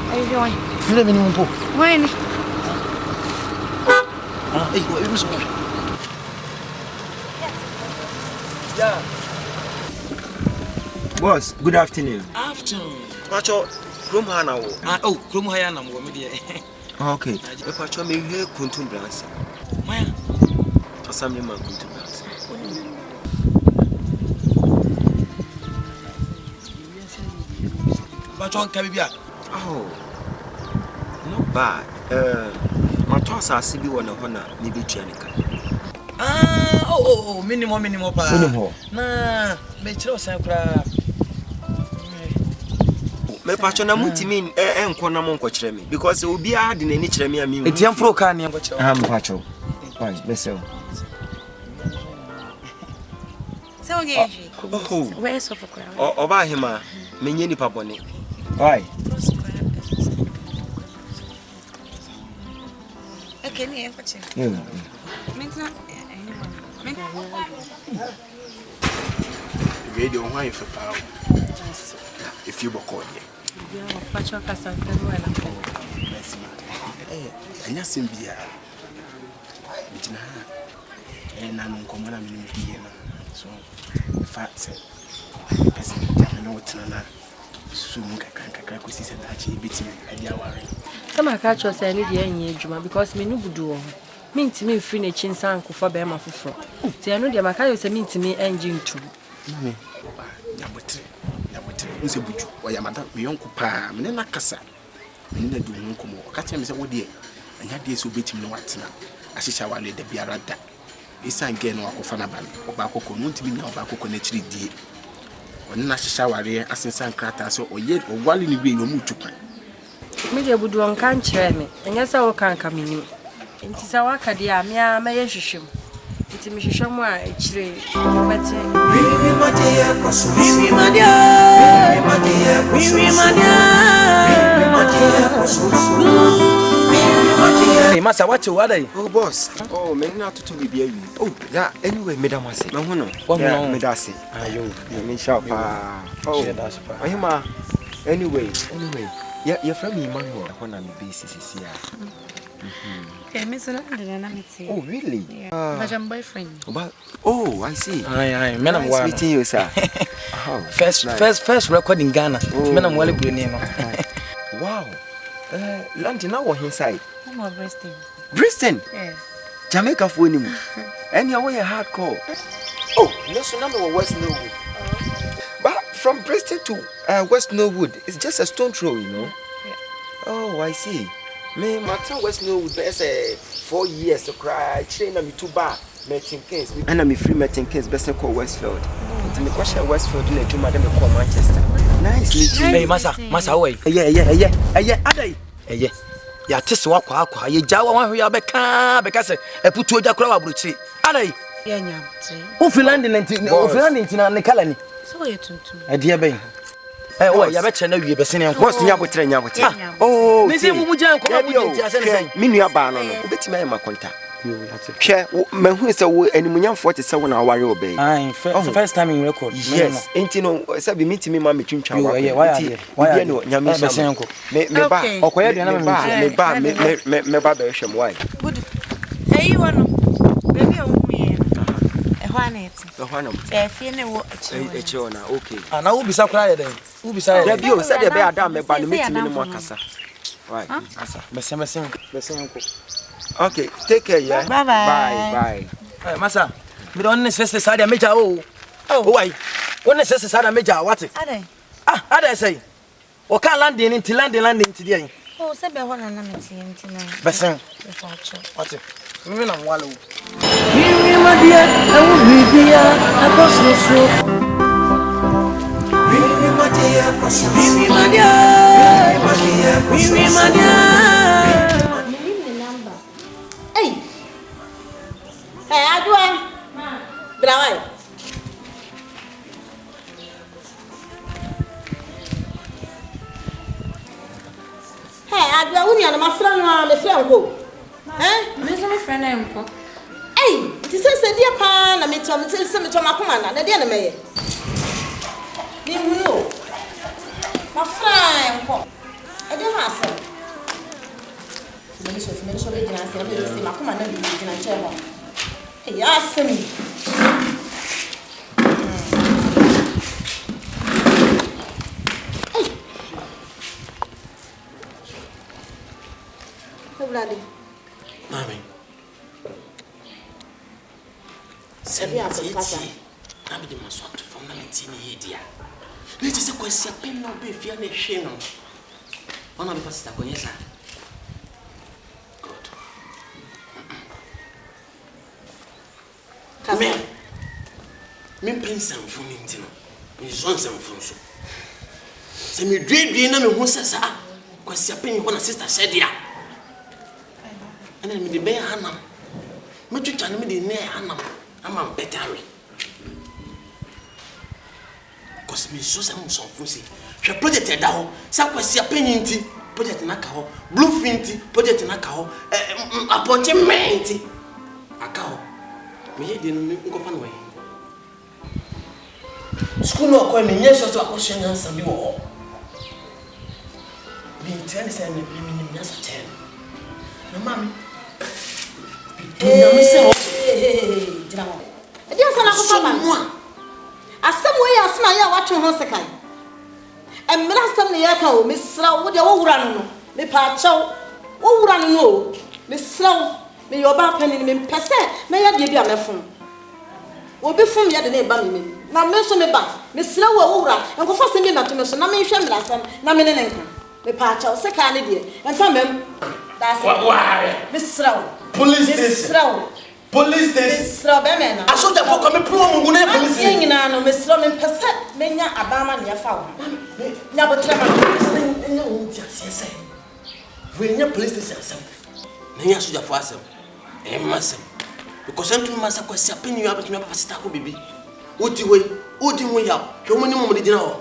Are you doing? You let me know. When? Hey, what is it? Yeah. Boss, good afternoon. Afternoon. Pacho, Krumhana. Oh, Krumhana, media. Okay. Pacho, me here, Kuntum Blans. Where? Assembly man, Kuntum Blans. But on Caribbean. Oh, not bad. My toss are CB one of honor, maybe Chenica. Minimum. Minimum. Nah, Metro Sacra. Me patron amuntimi enkona mo nkokyere me because obi a de nani kyere me ami etiam fro ka ne nkokyere am patron why mesel so ngeji where so for crowd oba hima menye nipa bone why ekeni enkokyere mentina radio why for power if you boko ye pacho kasa nteruela anya simbia bitina na nkomo na mini biye na so fact person na no tana so mu kakra ko sise da chi bitimi adia ware kama ka cho say ni de anya adwuma because me nubudu wo mintimi mfiri na chinsa ankofa be ma foforo ti eno de maka yo say mintimi engine ntu nyabotre nse buju oya madam me yonko pa me na kasa me na du yonko mo ka tell me say wo de anya de so betimi no watena ahihya wale da biara da isan ge no akofa na ban oba akoko no ntimi nya oba akoko na chiri die oni na ahihya ware asensan krata so oye ogwale ni bi no mu tupan me de budu on kan kire me enya sa wo kan ka meni enti sa waka de a me a maye hwehwem enti me hwehwem a echire mate Hey, Massa, what you are? Oh, boss. Oh, me na to be here. Oh, yeah. Anyway, madam was it. No, what me da say? Ayo, me sharp. Oh, that's fine. Ayuma. Anyway. Yeah, your friend Emmanuel. When I'm busy, Oh, really? Yeah. My boyfriend. Oh, I see. Aye, man, I'm nice meeting you, sir. First record in Ghana. Man, I'm well Brunei. Wow. London now inside. I'm of Bristol. Bristol? Yes. Jamaica for him. And you're way hardcore. Oh, no, so number of West Norwood. But from Bristol to West Norwood, it's just a stone throw, you know. Yeah. Oh, I see. Me, my town West Norwood, there's 4 years to cry. Train me too bad. Meeting case. And I'm free meeting case, best call Westfield. And the question Westfield in a two madam call Manchester. Nice meeting. Hey, Massa, away. Yeah. Adai. Yeah. Ya tese wakwa ye jawa wan hwe abeka because e putu oja kura wa bruchi adai ya nyamtre u finland na ne kala ni so ye tuntum e de be ya be che na wie be sene boss nyabotre oh me se mu jan ko mu nti ase ne sai me nua ba no obetime ay makonta hwe mahu se wo animunyamfo te se wo na aware obey first time in record yes enti no se be meet me ma metwintwa wa why no nyame sam me ba okoye de na me ba be hwem why good hey wono baby o mi fie ne wo echi ona okay na wo bisa kra ye den wo bisa ye da bio se de be adam me ba no meet me no mo akasa why asa besen ko. Okay, take care, yeah. Bye. Hey, Massa, me don't necessarily say that major. Oh, why? What necessarily say major? What? Ade. Ade say. O can landing into landing today. Oh, say be one na me tie ntina. Besen. What? Me na mwalo. Mimi madia, awu bibia, akososo. Mimi madia. Hey, Adwa. Brawai. Hey, Adwa, wuni ana my friend go. Me so my friend am ko. Hey, ti se dia pa na me to makoma na dia na meye. Ni hunu. My friend ko. E dia ma ase. Me so be gina ase, me se makoma na bi gina chemo. Yes, me. Hey, Mami. Send me a picture. I'm the most from 19 years. Let's say question pen no be fear ne shame. One of the first step yes sir. Good. Me pen some phone intino. Me son some phone so. Se me dwe na me hu sesa question pen you na sister said ya. And then me the be hanam. Me twitwa na me the ne hanam. Am better. Cause me so some phone say. She project da ho. Sa question pen inti project na ka ho. Blueprint project na ka ho. Appointment aka ho. Me ye de no nko fa no we. School no ko me nye so to akosua nyansa bi wo. Me tell say me nyansa ten. No mami. Me say jira mo. E dia so na ko fa ma. Asem we asema ya watwe ho sekai. Emra asem ne ya ka o me sra wo de wo wura no. Me pa chaw. Wo wura no. Me sra me yo ba pani me pese me ya de bi amefon. Wo be fun ya de na ba me. Na me so me ba me sra wo wura enko fa se me na to me so na me hwe mlasam na me ne nka me pa chaw sekai ne de enfa mem that's it me sra police station police station sra be me na aso de ko me pro mu na police yin na no me sra me pese me nya abama ne fa wo nya botra ma nya wo ti asese we nya police station asem na nya so jafo asem masem because entu masa kwasi apeni yo abetumi papa sita ko bibi odi we ya hwe mo ni mo de dina ho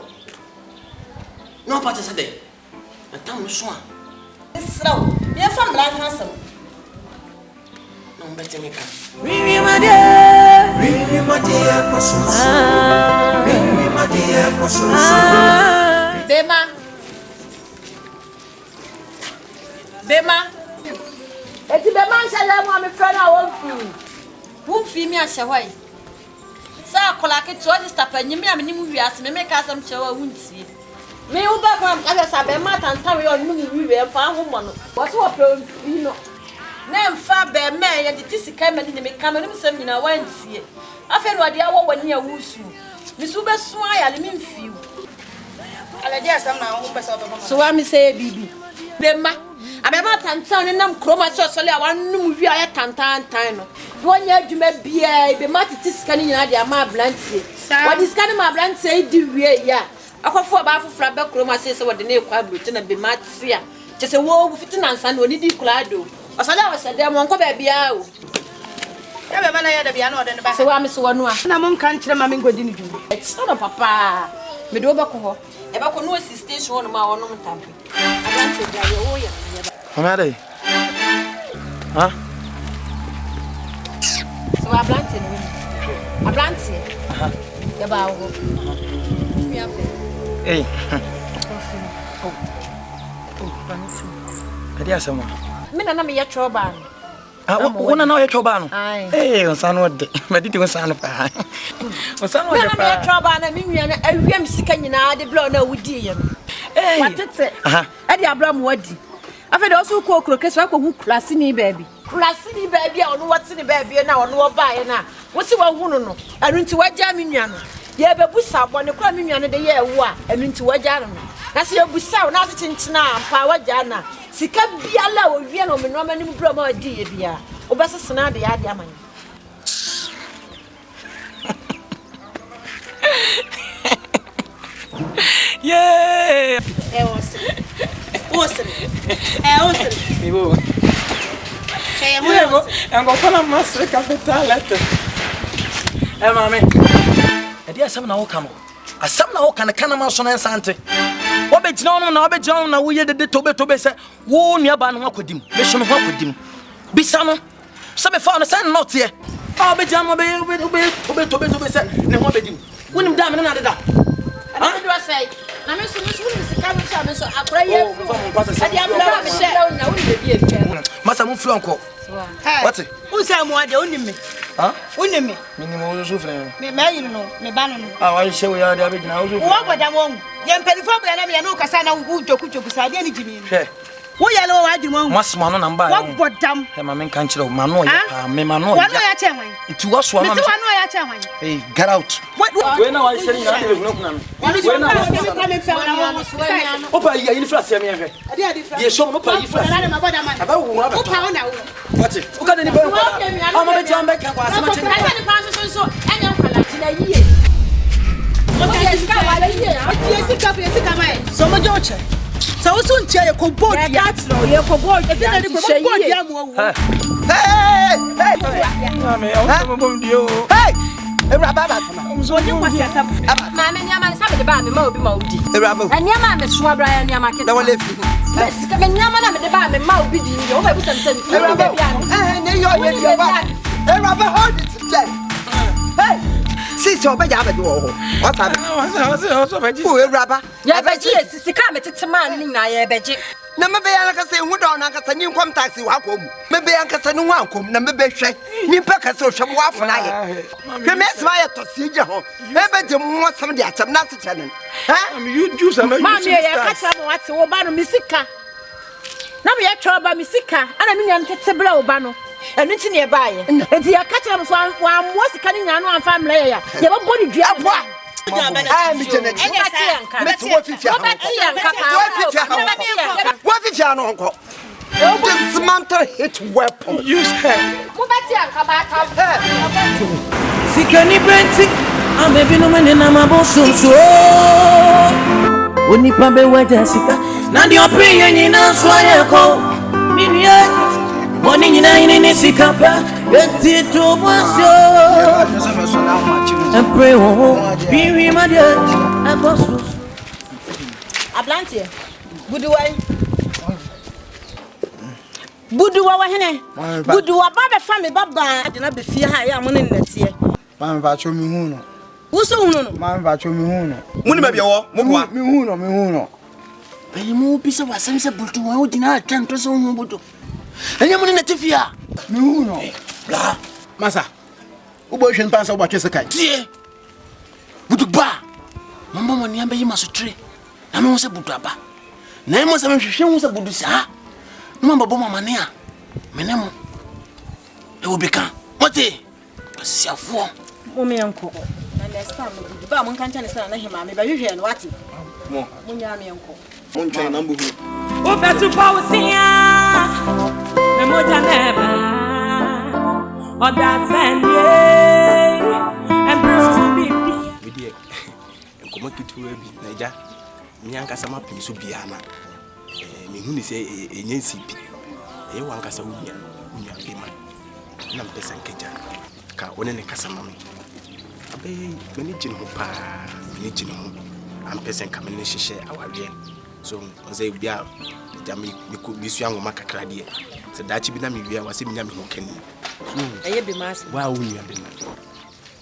no pata se de na tam so a esraw me fa mra kan asem no mbete me ka Rimi madia kosunsu Bema eti be man shala mu am fra na won fi mi ahye hwai sa akola ke to sister panyimi am ni mu wiase me ka asam chewa wuntie me wo ba kwa ka sa be ma tantan we on mu wiwe fa ho mo no what wo pe you know na mfa be me ye de sika me ni me ka me sem nyina wantie afa no ade awo wani awusu mi su be so ayale mi mfiu ala dia asam na ho pesa obo so wa mi say bibi be ma abeba tantan nam kroma so le awanum wi aye tantan no wonya adwuma bia be matiti sika ni nyina dia ma blantie wodi sika ni ma blantie di wie ya akofo ba afofra be kroma se wodi na ekwa brote na be matia chese wo fiti na nsa na oni di klado osala wasade mo nko ba bia o ya be mana ya da bia na ode ne ba se wa me so wonu a na mo nka nkire ma me ngodi ni dwu it's not papa me do ba ko ho e ba ko no station wonu ma wonu mtampe abante ja yo o ya Amade. Huh? So ablante no. Ablante. Ya ba wo. Mi ape. Hey. Adi asema. Me na me ya choba. Wona na ya choba no. Eh, onsano de. Mediti onsano pa. Onsano de pa. Me ya choba na me nwia na awia msika nyina de blow na wudi ye. Eh. Watete. Adi abram wadi. Afa de osu ko krokesi akọ hu klasi ni baby a onu wati ni baby na onu oba ye na wosi wa hunu no anu nti waja mi nua no ye bebusa abo ne kwa mi nua no de ye ewu a anu nti waja no na se yebusa na ase chinchina pa waja na sika bia la wo wie no me no mani mu bro ma di ye bia obesese na de ya de aman yeah Awesome. Mibo. Ngo fana masre capital letter. Mama. Edi asam na wo kamo. Asam na wo kana ma so na nsante. Wo be gina no na wo be gina na wo ye de tobe se wo nua ba no akodim. Me so me ho akodim. Bisa no. Se me fa no se not ye. Ah be gina tobe se ne ho bedim. Wonim da me na da. I do say. Na me so sika me sha me so akra ye fu. Adi abla me she na wo be bi efe. Masa mu flu anko. What? Who say mo ade onimi? Huh? Onimi. Minimum sufre. Me mayi no, me ba no. Ah, why show ya de abegina wo sufre. Wo boda mo. Ye mpelifo bla na me no kasa na wo joku sa de ni jimi. Hwe. Wo ya lo wa dwuma. Masma no namba. Wo bodam. He ma men kan kire ma no ya pa me ma no ya. Wa no ya che hwan. Nti wo so ma. Me se wa no ya che hwan. Hey, get out. What? We na wa seri na de hunu kuna me. We na wa seri. Opa ya yin flat ya me hwe. Ye show no pa yi flat. Aba wo aba. Opa ona wo. What? O ka de ni ba ko. Ama be jam be ka kwa sama che. Asa ni pa so enya kwala tina yie. Yes, ka mai. So mo joche. So wo sun tie ko board ya. Ye ko board. E fi na ni ko board ya mo wo. Hey! Mame, o mo bom dio. Hey! Ebra baba tama. So ni kwasi asam. Mama nyama sabe de ba me ma obi ma odi. Ebra mo. Nyama me so abra ya nyama ke. Na wale fi. Me nyama na me de ba me ma obi di ni. O ba bu sam sam. Ebra mo. Ne yo ye de ba. Ebra mo hold it today. Hey! Sisi obeja abedo ho. What have? What's beji? Oh, Ebra. Ya beji sika me tete man ni na ya beji. Na mebe ya nakasa hu do na nakasa nyi nkom taxi wa kom. Mebe ya nakasa no wa kom na mebe hwe. Nyi pa kasa o hwe wa funa ye. Hwe mesma ya to sije ho. Ebe de mo sam de atam na se chane. Ha? You juice am. Ma me ya kacha mo ate wo ba no misika. Na me ya twa ba misika. Ana me nya ntete bra wo ba no. Enu nti ne ba ye. Enti ya kacha mo so wa mo sika ni nya no amfa mle ya. Ye ba body dua bo. Ah, mi tene. Enya ti yanka. Me to fifia. Wo ba ti yanka pa. What fifia no nko. Dismantle hit weapon. Use her. Wo ba ti yanka ba ta. Sikani Brenti, amebi no mane na mabosonso. Oni pa be waja sika. Na di opri yen na so ayeko. Minie. Oni nyina ine sika pa. Enti to mwaso. And pray be we my dear. Ablantie. Buduwai. Buduwa wa hene. Buduwa ba be fa me baba de na be fie ha ya mo ne nnatie. Man ba cho mi hu no. Wo so hu no. Man ba cho mi hu no. Muni ba bia wo, mo kwa. Mi hu no. Bayi mo bisa wasam se buduwa o dina atento so hu budu. Enya mo ne natifia. Mi hu no. Bla. Masa. Ubo hwen pan so bo twese kai. Tie. Budu ba. Mama mo ni ambe yi masotre. Na me wo se budu aba. Na mo se me hwehwe wo se budu sa. No mama bo mama ne a. Menemo. E wo beka. Mote. Siafo. Mo me enko. Na next time budu ba mo kan tane sana na hema me ba hwehwe no wati. Mo. Mo nya me enko. Mo ntwe na mbu hu. O betu pa wo sia. Me mo janeba. Oda sendie. Embrace to be. We dey. Enkomo kitu abi na ja. Mi anka sama pin so bia na. Me hu ni se enyensi bi. E wan kasa wunya bi ma. Na mpesa nkeja. Ka one ne kasa ma me. Abe me ni jinu pa. Me ni jinu. Am pesa nka me ne hihye awawe. So onze bia jami ko bisu anwoma kakra de. Se dachi bi na me wia wase minya me ho kani. Aye be mas. Wa wunya be ma.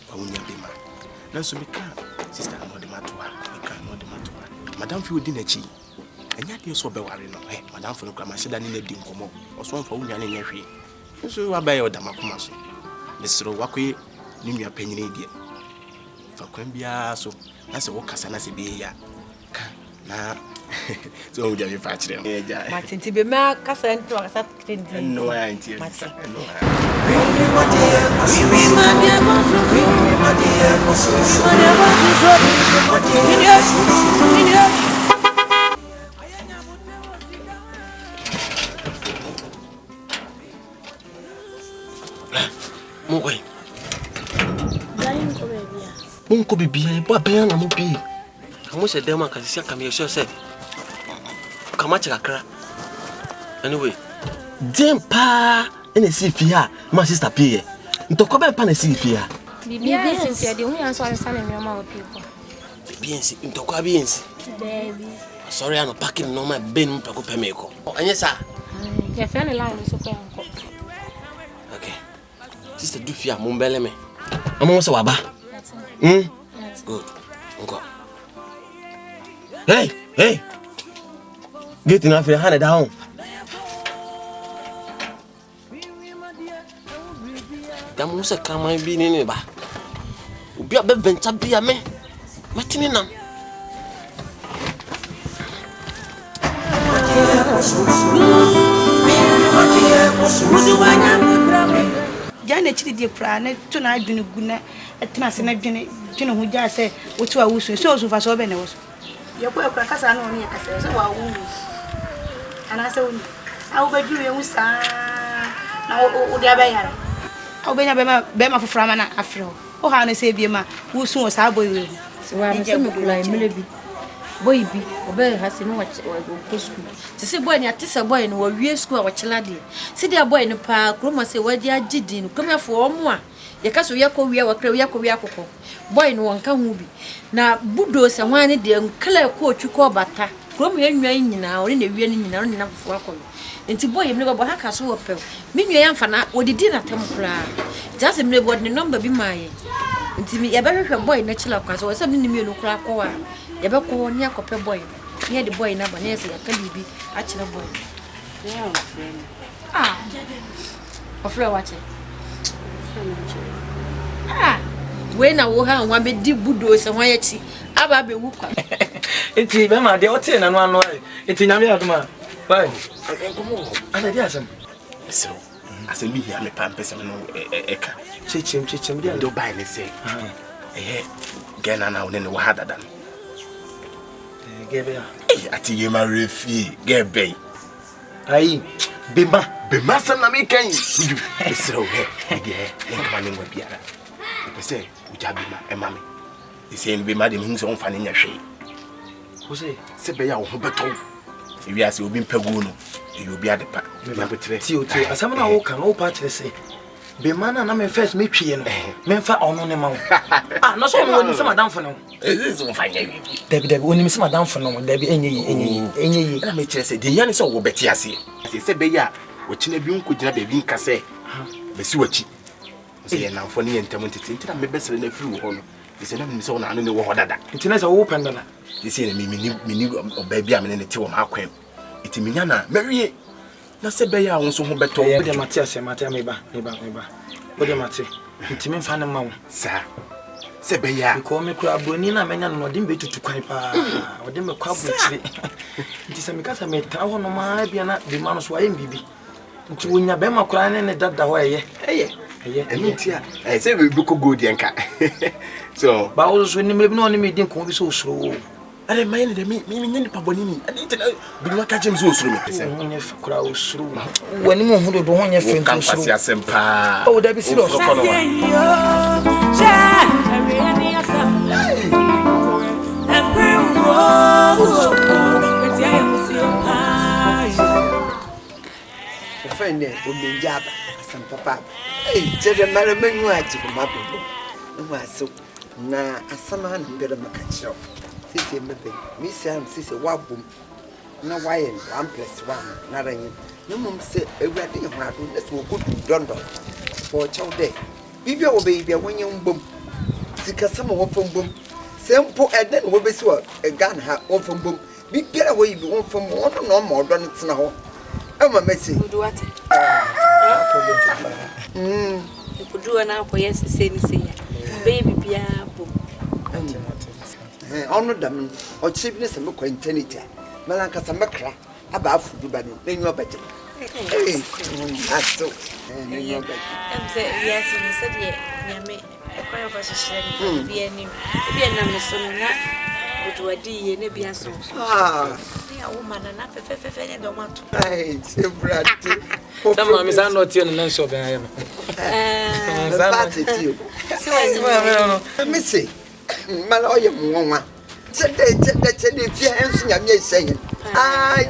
Wa wunya be ma. Na so me ka sister no de matoa. Me ka no de matoa. Madam fi odi na chi. Anya de so be ware no. Madam fi no kra ma sheda ni na di nkomo. Oso mfa wunya ne nyehwe. So wa ba ye oda makoma so. Mesro wakoye ni nua panyine die. Fa kwan bia so na se wo kasa na se be ya. Ka na so wo jabe fa kire. Matinti be ma kasa ento kasa tindi. No ya nti. No. Mokoi. Munko bibia bo abia na mo bi. Amo se dem aka sisi aka me sure say. Kama chakra. Anyway, dempa ene si fia, my sister pie. Ntoko be pa na si fia. Bibia since de hu yan so ansa na me ma opi ko. Bibia nsi ntoko abi nsi. Baby. Sorry ano packing no my ben mo peko pe me ko. Anyesa. Ya fe na line so ko anko. Okay. Sister du fia mo mbele me. Amo se waba. Good. Go. Hey. Get in after hand down. Damu se kama bi ni ba. Obi abe venture bia me. Matini nam. Jana chidi di kra na to na adwene gu na etena se na dwene ho gya se wotu a wusu so so fa so be ne wo so ye ko kra kasa na oni kasa so wa wu ana se oni a wo badu ye wusa na wo dia be yare a wo benya be ma fofra ma na afro o ha na se bie ma wusu wo sa boy we so wa se me kula emele bi boy bi obe ha se no wa go school ti se boy ni atise boy no wa wie school wa chela de se dia boy no pa kroma se wa dia gidin kromafo omo a ye ka so yakọ wie wa kra wie yakọ wie akokọ boy no wonka hu bi na budo se hwan ne de nkala ko otwiko bata krom ye nwan nyina ori na wie ne nyina ori na fofo akọ nti boy me go ha ka so wo pe me nwa ya mfa na odidi na tem kra just me board ne number bi maaye nti me ye ba hwehwe boy na chila kwa so se me ne me no kra akọ wa ye be ko ni akọpe boy ne de boy na ba ne se ya ka bibi a chira boy yeah ah ofre wache ah we na wo ha nwa be di budo se hwan ya chi aba be wu kwa enti be ma de o te na no anu ai enti nyame adoma bye enkomo ana dia asem so asem bi ya me pampese no eka chechim dia do buy ne say Ghana na one ne wa hadada gebe ati ye ma refi gebe ai bema sam na me kan so he nkama ne ngwa biara pese Ogyaba ma emame ise be ma de hu so mfa ne nya hwe wo se be ya wo ho beto ewi ase obi mpagu no e obi adepa na betre ti asam na wo kan wo pa kire se be mana na me first me twie no me mfa ono ne ma wo no so me woni se madam fo no so mfa nya wi dabi woni se madam fo no dabi enye na me kire se de ya ne so wo beti ase se be ya wo kina bi nko gina be bi nka se be si wachi se ye na fo ne ntem ntiti na me besere na firi wo ho no ise na me se wo na anu ne wo ho dada ntina se wo pendana ise na mini oba bi a me ne te wo ma akwem iti minya na mewie na se be ya wo so ho beto wo de Matias me ba wo de Matias ntimi mfa ne ma wo sa se be ya ko me kura broni na menya no de mbe tutu kwan pa wo de me kwa buchire nti se me kasa me ta ho no ma bia na de ma no so aye bibi nti wo nya be ma kura ne dada ho eye emitia se be buko gold yanka so ba wo so ni me bi no ni me din ko bi so osuro ale maye ne de mi nyani pa boni ni ade nti bi no ka jem so osuro me pese ne kura osuro wani mo hu do ho nya fenti osuro kan pasi asempa o da bi serious friend Ogyaba some papa jere mara menu aji ko mabebo no aso na asama na ngere makachiro sisi mebe misi am sisi wabum na waye 1+1 na ranyi no mum se ewade ho ado na se ogudu dondo for chawde bibia wo be bibia wonye mbom sika sama wo fombom sempo eden wo be si wo gan ha wo fombom bibia wo yi wo fom wo no mo do no tena ho ama mesi Uduwate. Uduwa na ko yes se ni se ya. Baby bia bo. Ono dam o chibne se me ko interneti. Mala nka samekra aba afudu ba no nenyu obaje. Aso. Nenyu obaje. Say yes ni se de nyame e kwa yo fa hihire ni bia ni. Bia na me so na uduwadi ye ne bia so. Ya woman na fe ne do mato. Ai, se brati. Sama mi san no tie no nso be aye no. Brati tie. Se wa mi se. Mala oye muwa. Chede tie ensu nyame ehyen.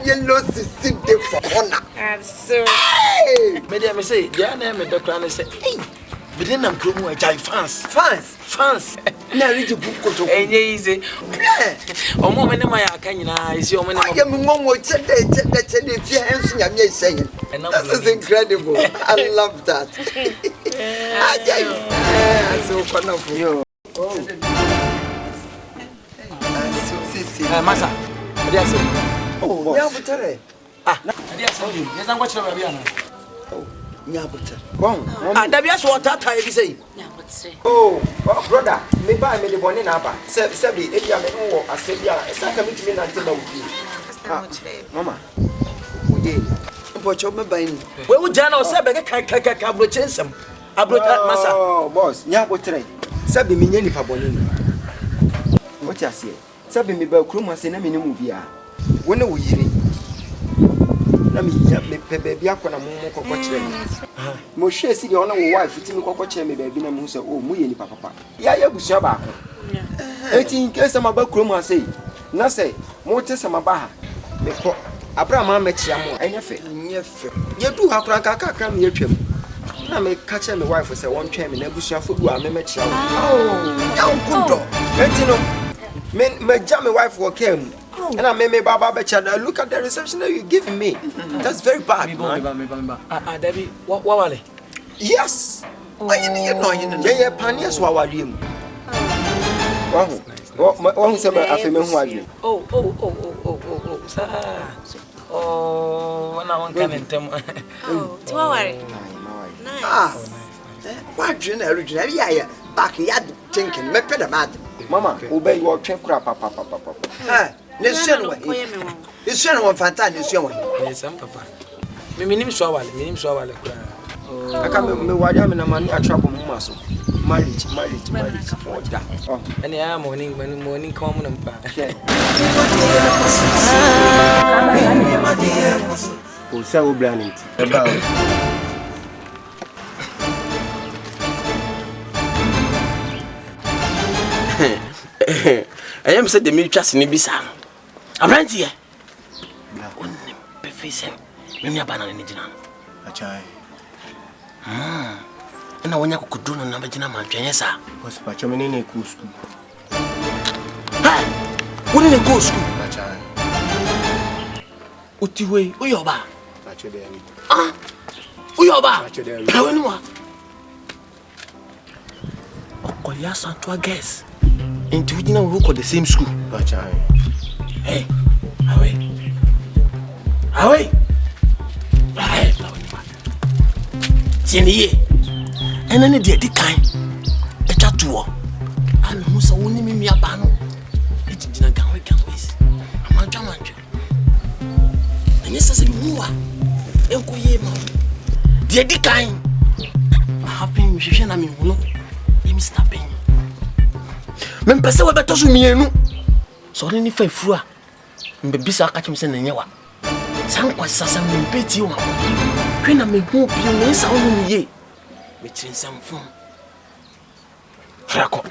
Yellow system dey for honor. So me dey me say, dia na me dokra na say, bidin nam kromu a jai fans. Na riji buko to. Enye ize. Omo me ne ma ya aka nyina, isi omo ne ma. Ya me ngonwo chede tie ensu nyame ehyen. This is incredible. I love that. So wonderful. Yo. Masa. Dia say. Oh, ya butare. Dia say, ya zan kwa chira bia na. Nya butare. Bon. Da bia so tata e bi say. Nya butare. Oh, brother, me ba me de bone na ba. Se bi e bia me wo asebia. E saka me timi na ntina wo fi. Mama. day. But you're buying. Where would Jana or Sabaka cabro chensem? Massa. Oh, boss, Yabo Tre. Sabi Miniani Pabonini. What I say? Sabi me Belcruma Sena Minimuvia. When are we hearing? Let me baby up on a momo watch them. Moshe see the honor wife, it's in the cocoa me baby, and who said, oh, Muyani Papa. Yeah, you shaba. 18 case I'm about Cruma say. Na say, Motus and Mabaha. Abraham met Yamo, and you do have Kaka come near him. I may catch my wife for say one chair in a bush of food. I met you. Oh, good. My jammy wife will come. And I made me Baba Becha. Look at the reception that you're giving me. That's very bad. Debbie, what are they? Yes. Yeah, Panias Wawadim. One summer after me. Oh, when I want to tell me. Oh, to worry. Nice. What general yeah, backyard thinking, me peda mad. Mama, obey your train crap, papa. Let's send away. It's send one fantastic, it's your way. Yes, I'm papa. Minim so I can't remember why I'm in a money. I trouble muscle. Marriage. Oh, and I am morning common and so branding. I am said the military in Bisa. I'm right here. Mimi abana ni jina. Achai. Na wonya kukuduna na majina mantwenya sa. Boss pacho menene ku school. Ha! Woni ne go school. Achai. Utiwe, uyoba. Pacho de ani. Ah! Uyoba. Pacho de ani. Kawenu wa. Okoya Santua guess. Into we work at the same school. Achai. Hey, away. Tieni and then the kind. A tattoo. And who saw only me a bano. It didn't come with. I'm a German. And yes, as a moor. Uncle Yema. The kind. Happy musician, I mean, no. I'm stopping. Members are better to me. So, any fair frua. Mbebisa catch him sending you. Some questions and pity you. When I make hope you may sound ye. Between some phone. Fraco.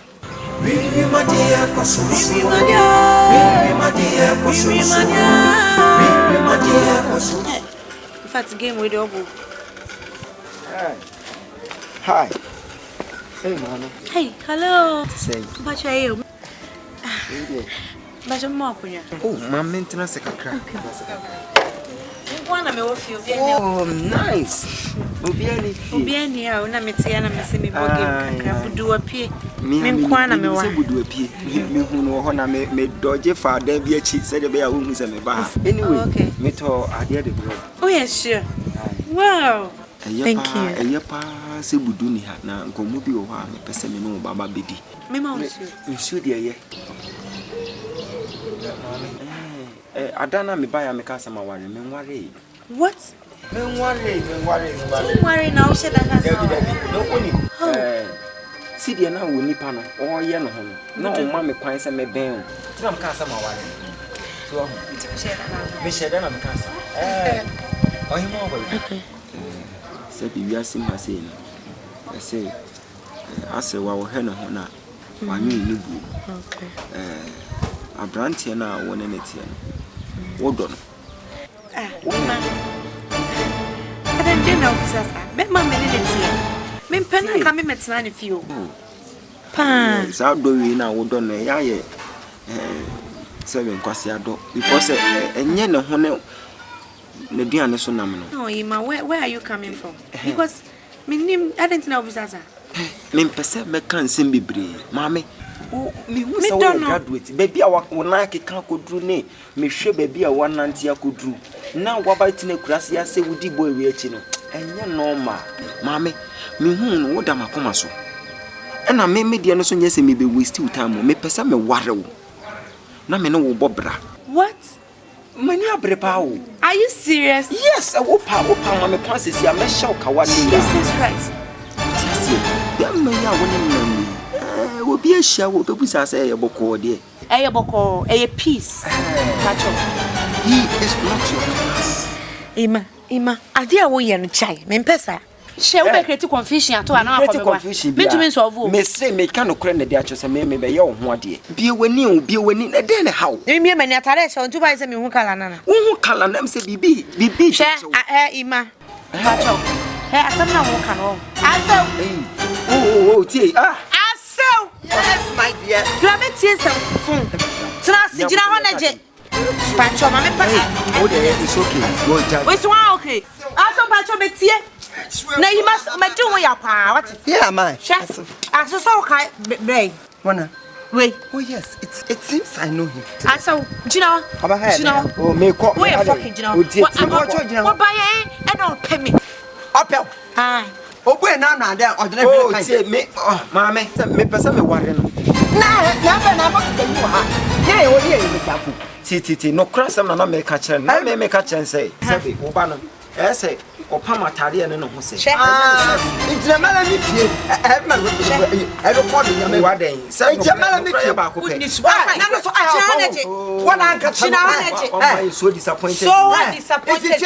We my dear Cosmos. We my dear Cosmos. In fact, game with your book. Hi. Hey, Mama. Hey, hello. Say. What are you? But I'm more. Oh, my maintenance secretary. Oh, nice. Obiani, I want to meet you and I see me Boakye. Do appear. Me, Kwana, me want to appear. Me who know Hona me dodge for Debbie, she said, "Be a woman's a bar." Anyway, okay. Me to ADEA the girl. Oh, yes, sure. Wow. Thank you. And your pa say, Buduni had now, and come move your arm, person, no Baba Biddy. Me, you should hear. Adana me buy a mekasa worry, me worry. What? Me worry now, said that. No one. See the now will nipa no or ye no ho. No mammy kwan say me ben. Tram kasa ma worry. So me share na me kasa. Oh him over. Say bi asim ha say no. I say ase wa wo he no ho na. Wanyu ni bu. Okay. Abrantie na wona netie no wodo no woman adan na obisasa be ma me netie me mpena ka me metena ne fie o pa za do wi na wodo no ya ye seven kwase ado because enye ne ho ne duane so nam no. No, Ima, where are you coming from? Because me nim adan na obisasa me mpese me kan sim bibre mama me who say graduate baby a wona keka kodru ne me hwe baby a wonante akodru na wabati na kurase ya se wudi boy we achi no enye normal mama me hu no woda makoma so ena me de no so nyese me be waste time me pesa me ware wo na me no wo bobra. What? Many are prepared. Are you serious? Yes, I will power my passes. I may show Kawadi. Jesus Christ. Then may I will be a show. People say a boko, dear. A boko, a peace. He is not your class. Ima, I dear we and chai, Mempesa. Shall we create confusion to an hour? Confusion. Means of may say, me cannot credit the actress and maybe your one dear. Be when you be winning a dinner how. You mean, many attacks on 2 by 7 who calana. Who callan them say, be Ima. I somehow walk on. Oh, tea. I so. Yes, my dear. You have a tears of trust. Did you want to Pancho, my it's okay. Which one okay? I saw Pancho Betia. Now you must do your power. Yeah, my. I saw okay. Wanna? Wait. Oh, yes, it seems I know him. I saw, Gino. Oh, make up. We are fucking Gino. What by and don't pay me. Up. Aye. Oh, we're not there. Oh, say me. Oh, mamma, me person me worrying. Titi, no cross, I'm not make a chance. I may make a chance, say, Obano. I say, or Pamatari and no say. It's a melody. I don't want to know what day. Say, Jamality about this. What I got so disappointed. So disappointed.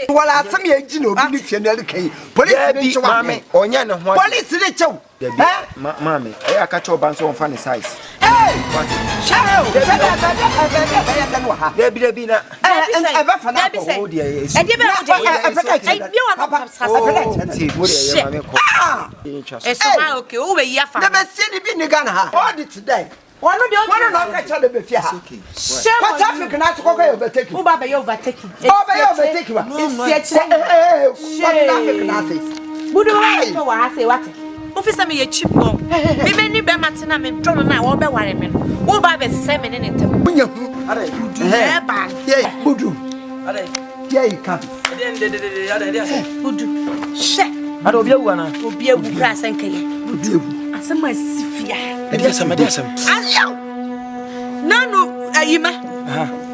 Well, I some year, you know, police, mammy, or Yana, police, little. Mammy, I catch your bands on funny size. Hey, what? Shadow, there be a today. Why not catch the beer? What African I took overtaking? Who by overtaking? Overtaking. Would I know what I say? What? Officer me a chip bomb. Me many Bamatina and John and I will be warming. Who by the 7 in it? Yeah, Budu. Yeah, you come. Budu. Share. I don't be a one. Will be a grass and kay. Budu. I said my Sifia. No, Ima.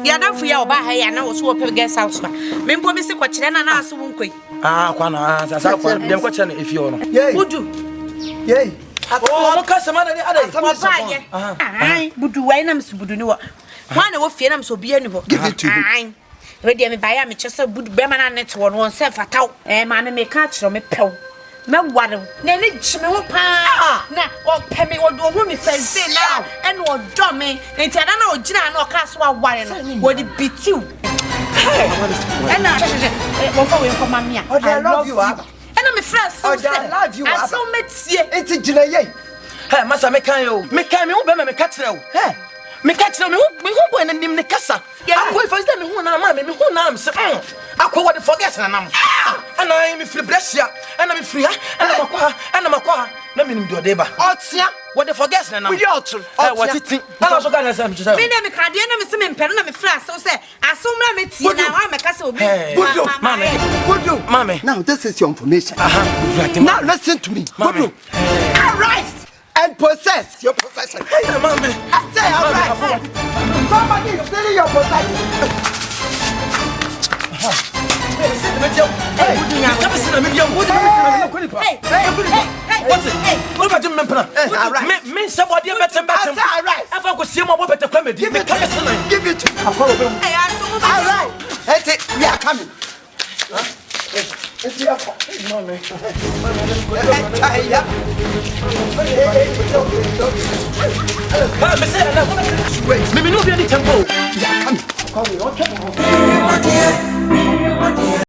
You are not for your buy, and I was swapping guest house. Men promise what China and ask won't quit. Kwana, as I found them question if you know. Budu. Yay. Oh, because some other Budu, I am Subudu. One of Fianam so be any give it to you. Ready, me buy me just a good Bemana net one self at out, and mammy may catch from a pill. No waddle, Nelly Chimopa. Now, or Pemmy or do women say now, and or dummy, and tell no Gina or Caswa Warren, would it be two? And I love you, Abba. And I'm a friend, so I love you. I saw me, it's a Gina. Hey, Massa Mekayo, Mekami, Mekatro. Hey, Mekatro, me who went in the Cassa. I'm going for them who I'm saying. I call what the forget and I'm. And I am free, bless ya, and I'm free, and I'm a qua, let me do a deba. Otsia, what the forget and I'm what it think. I also got as I'm just a minute. I didn't see me pen on the flash, so say, I saw my tea now. I'm a castle. Would you, Mammy? Now, this is your information. Now, listen to me. Arise and possess your possession. Hey, Mammy, I say, arise. Somebody is stealing your possession. Give it to me. Alright. That's it. We are coming. It's your fault. Wait. Maybe not be any tempo. Yeah, come.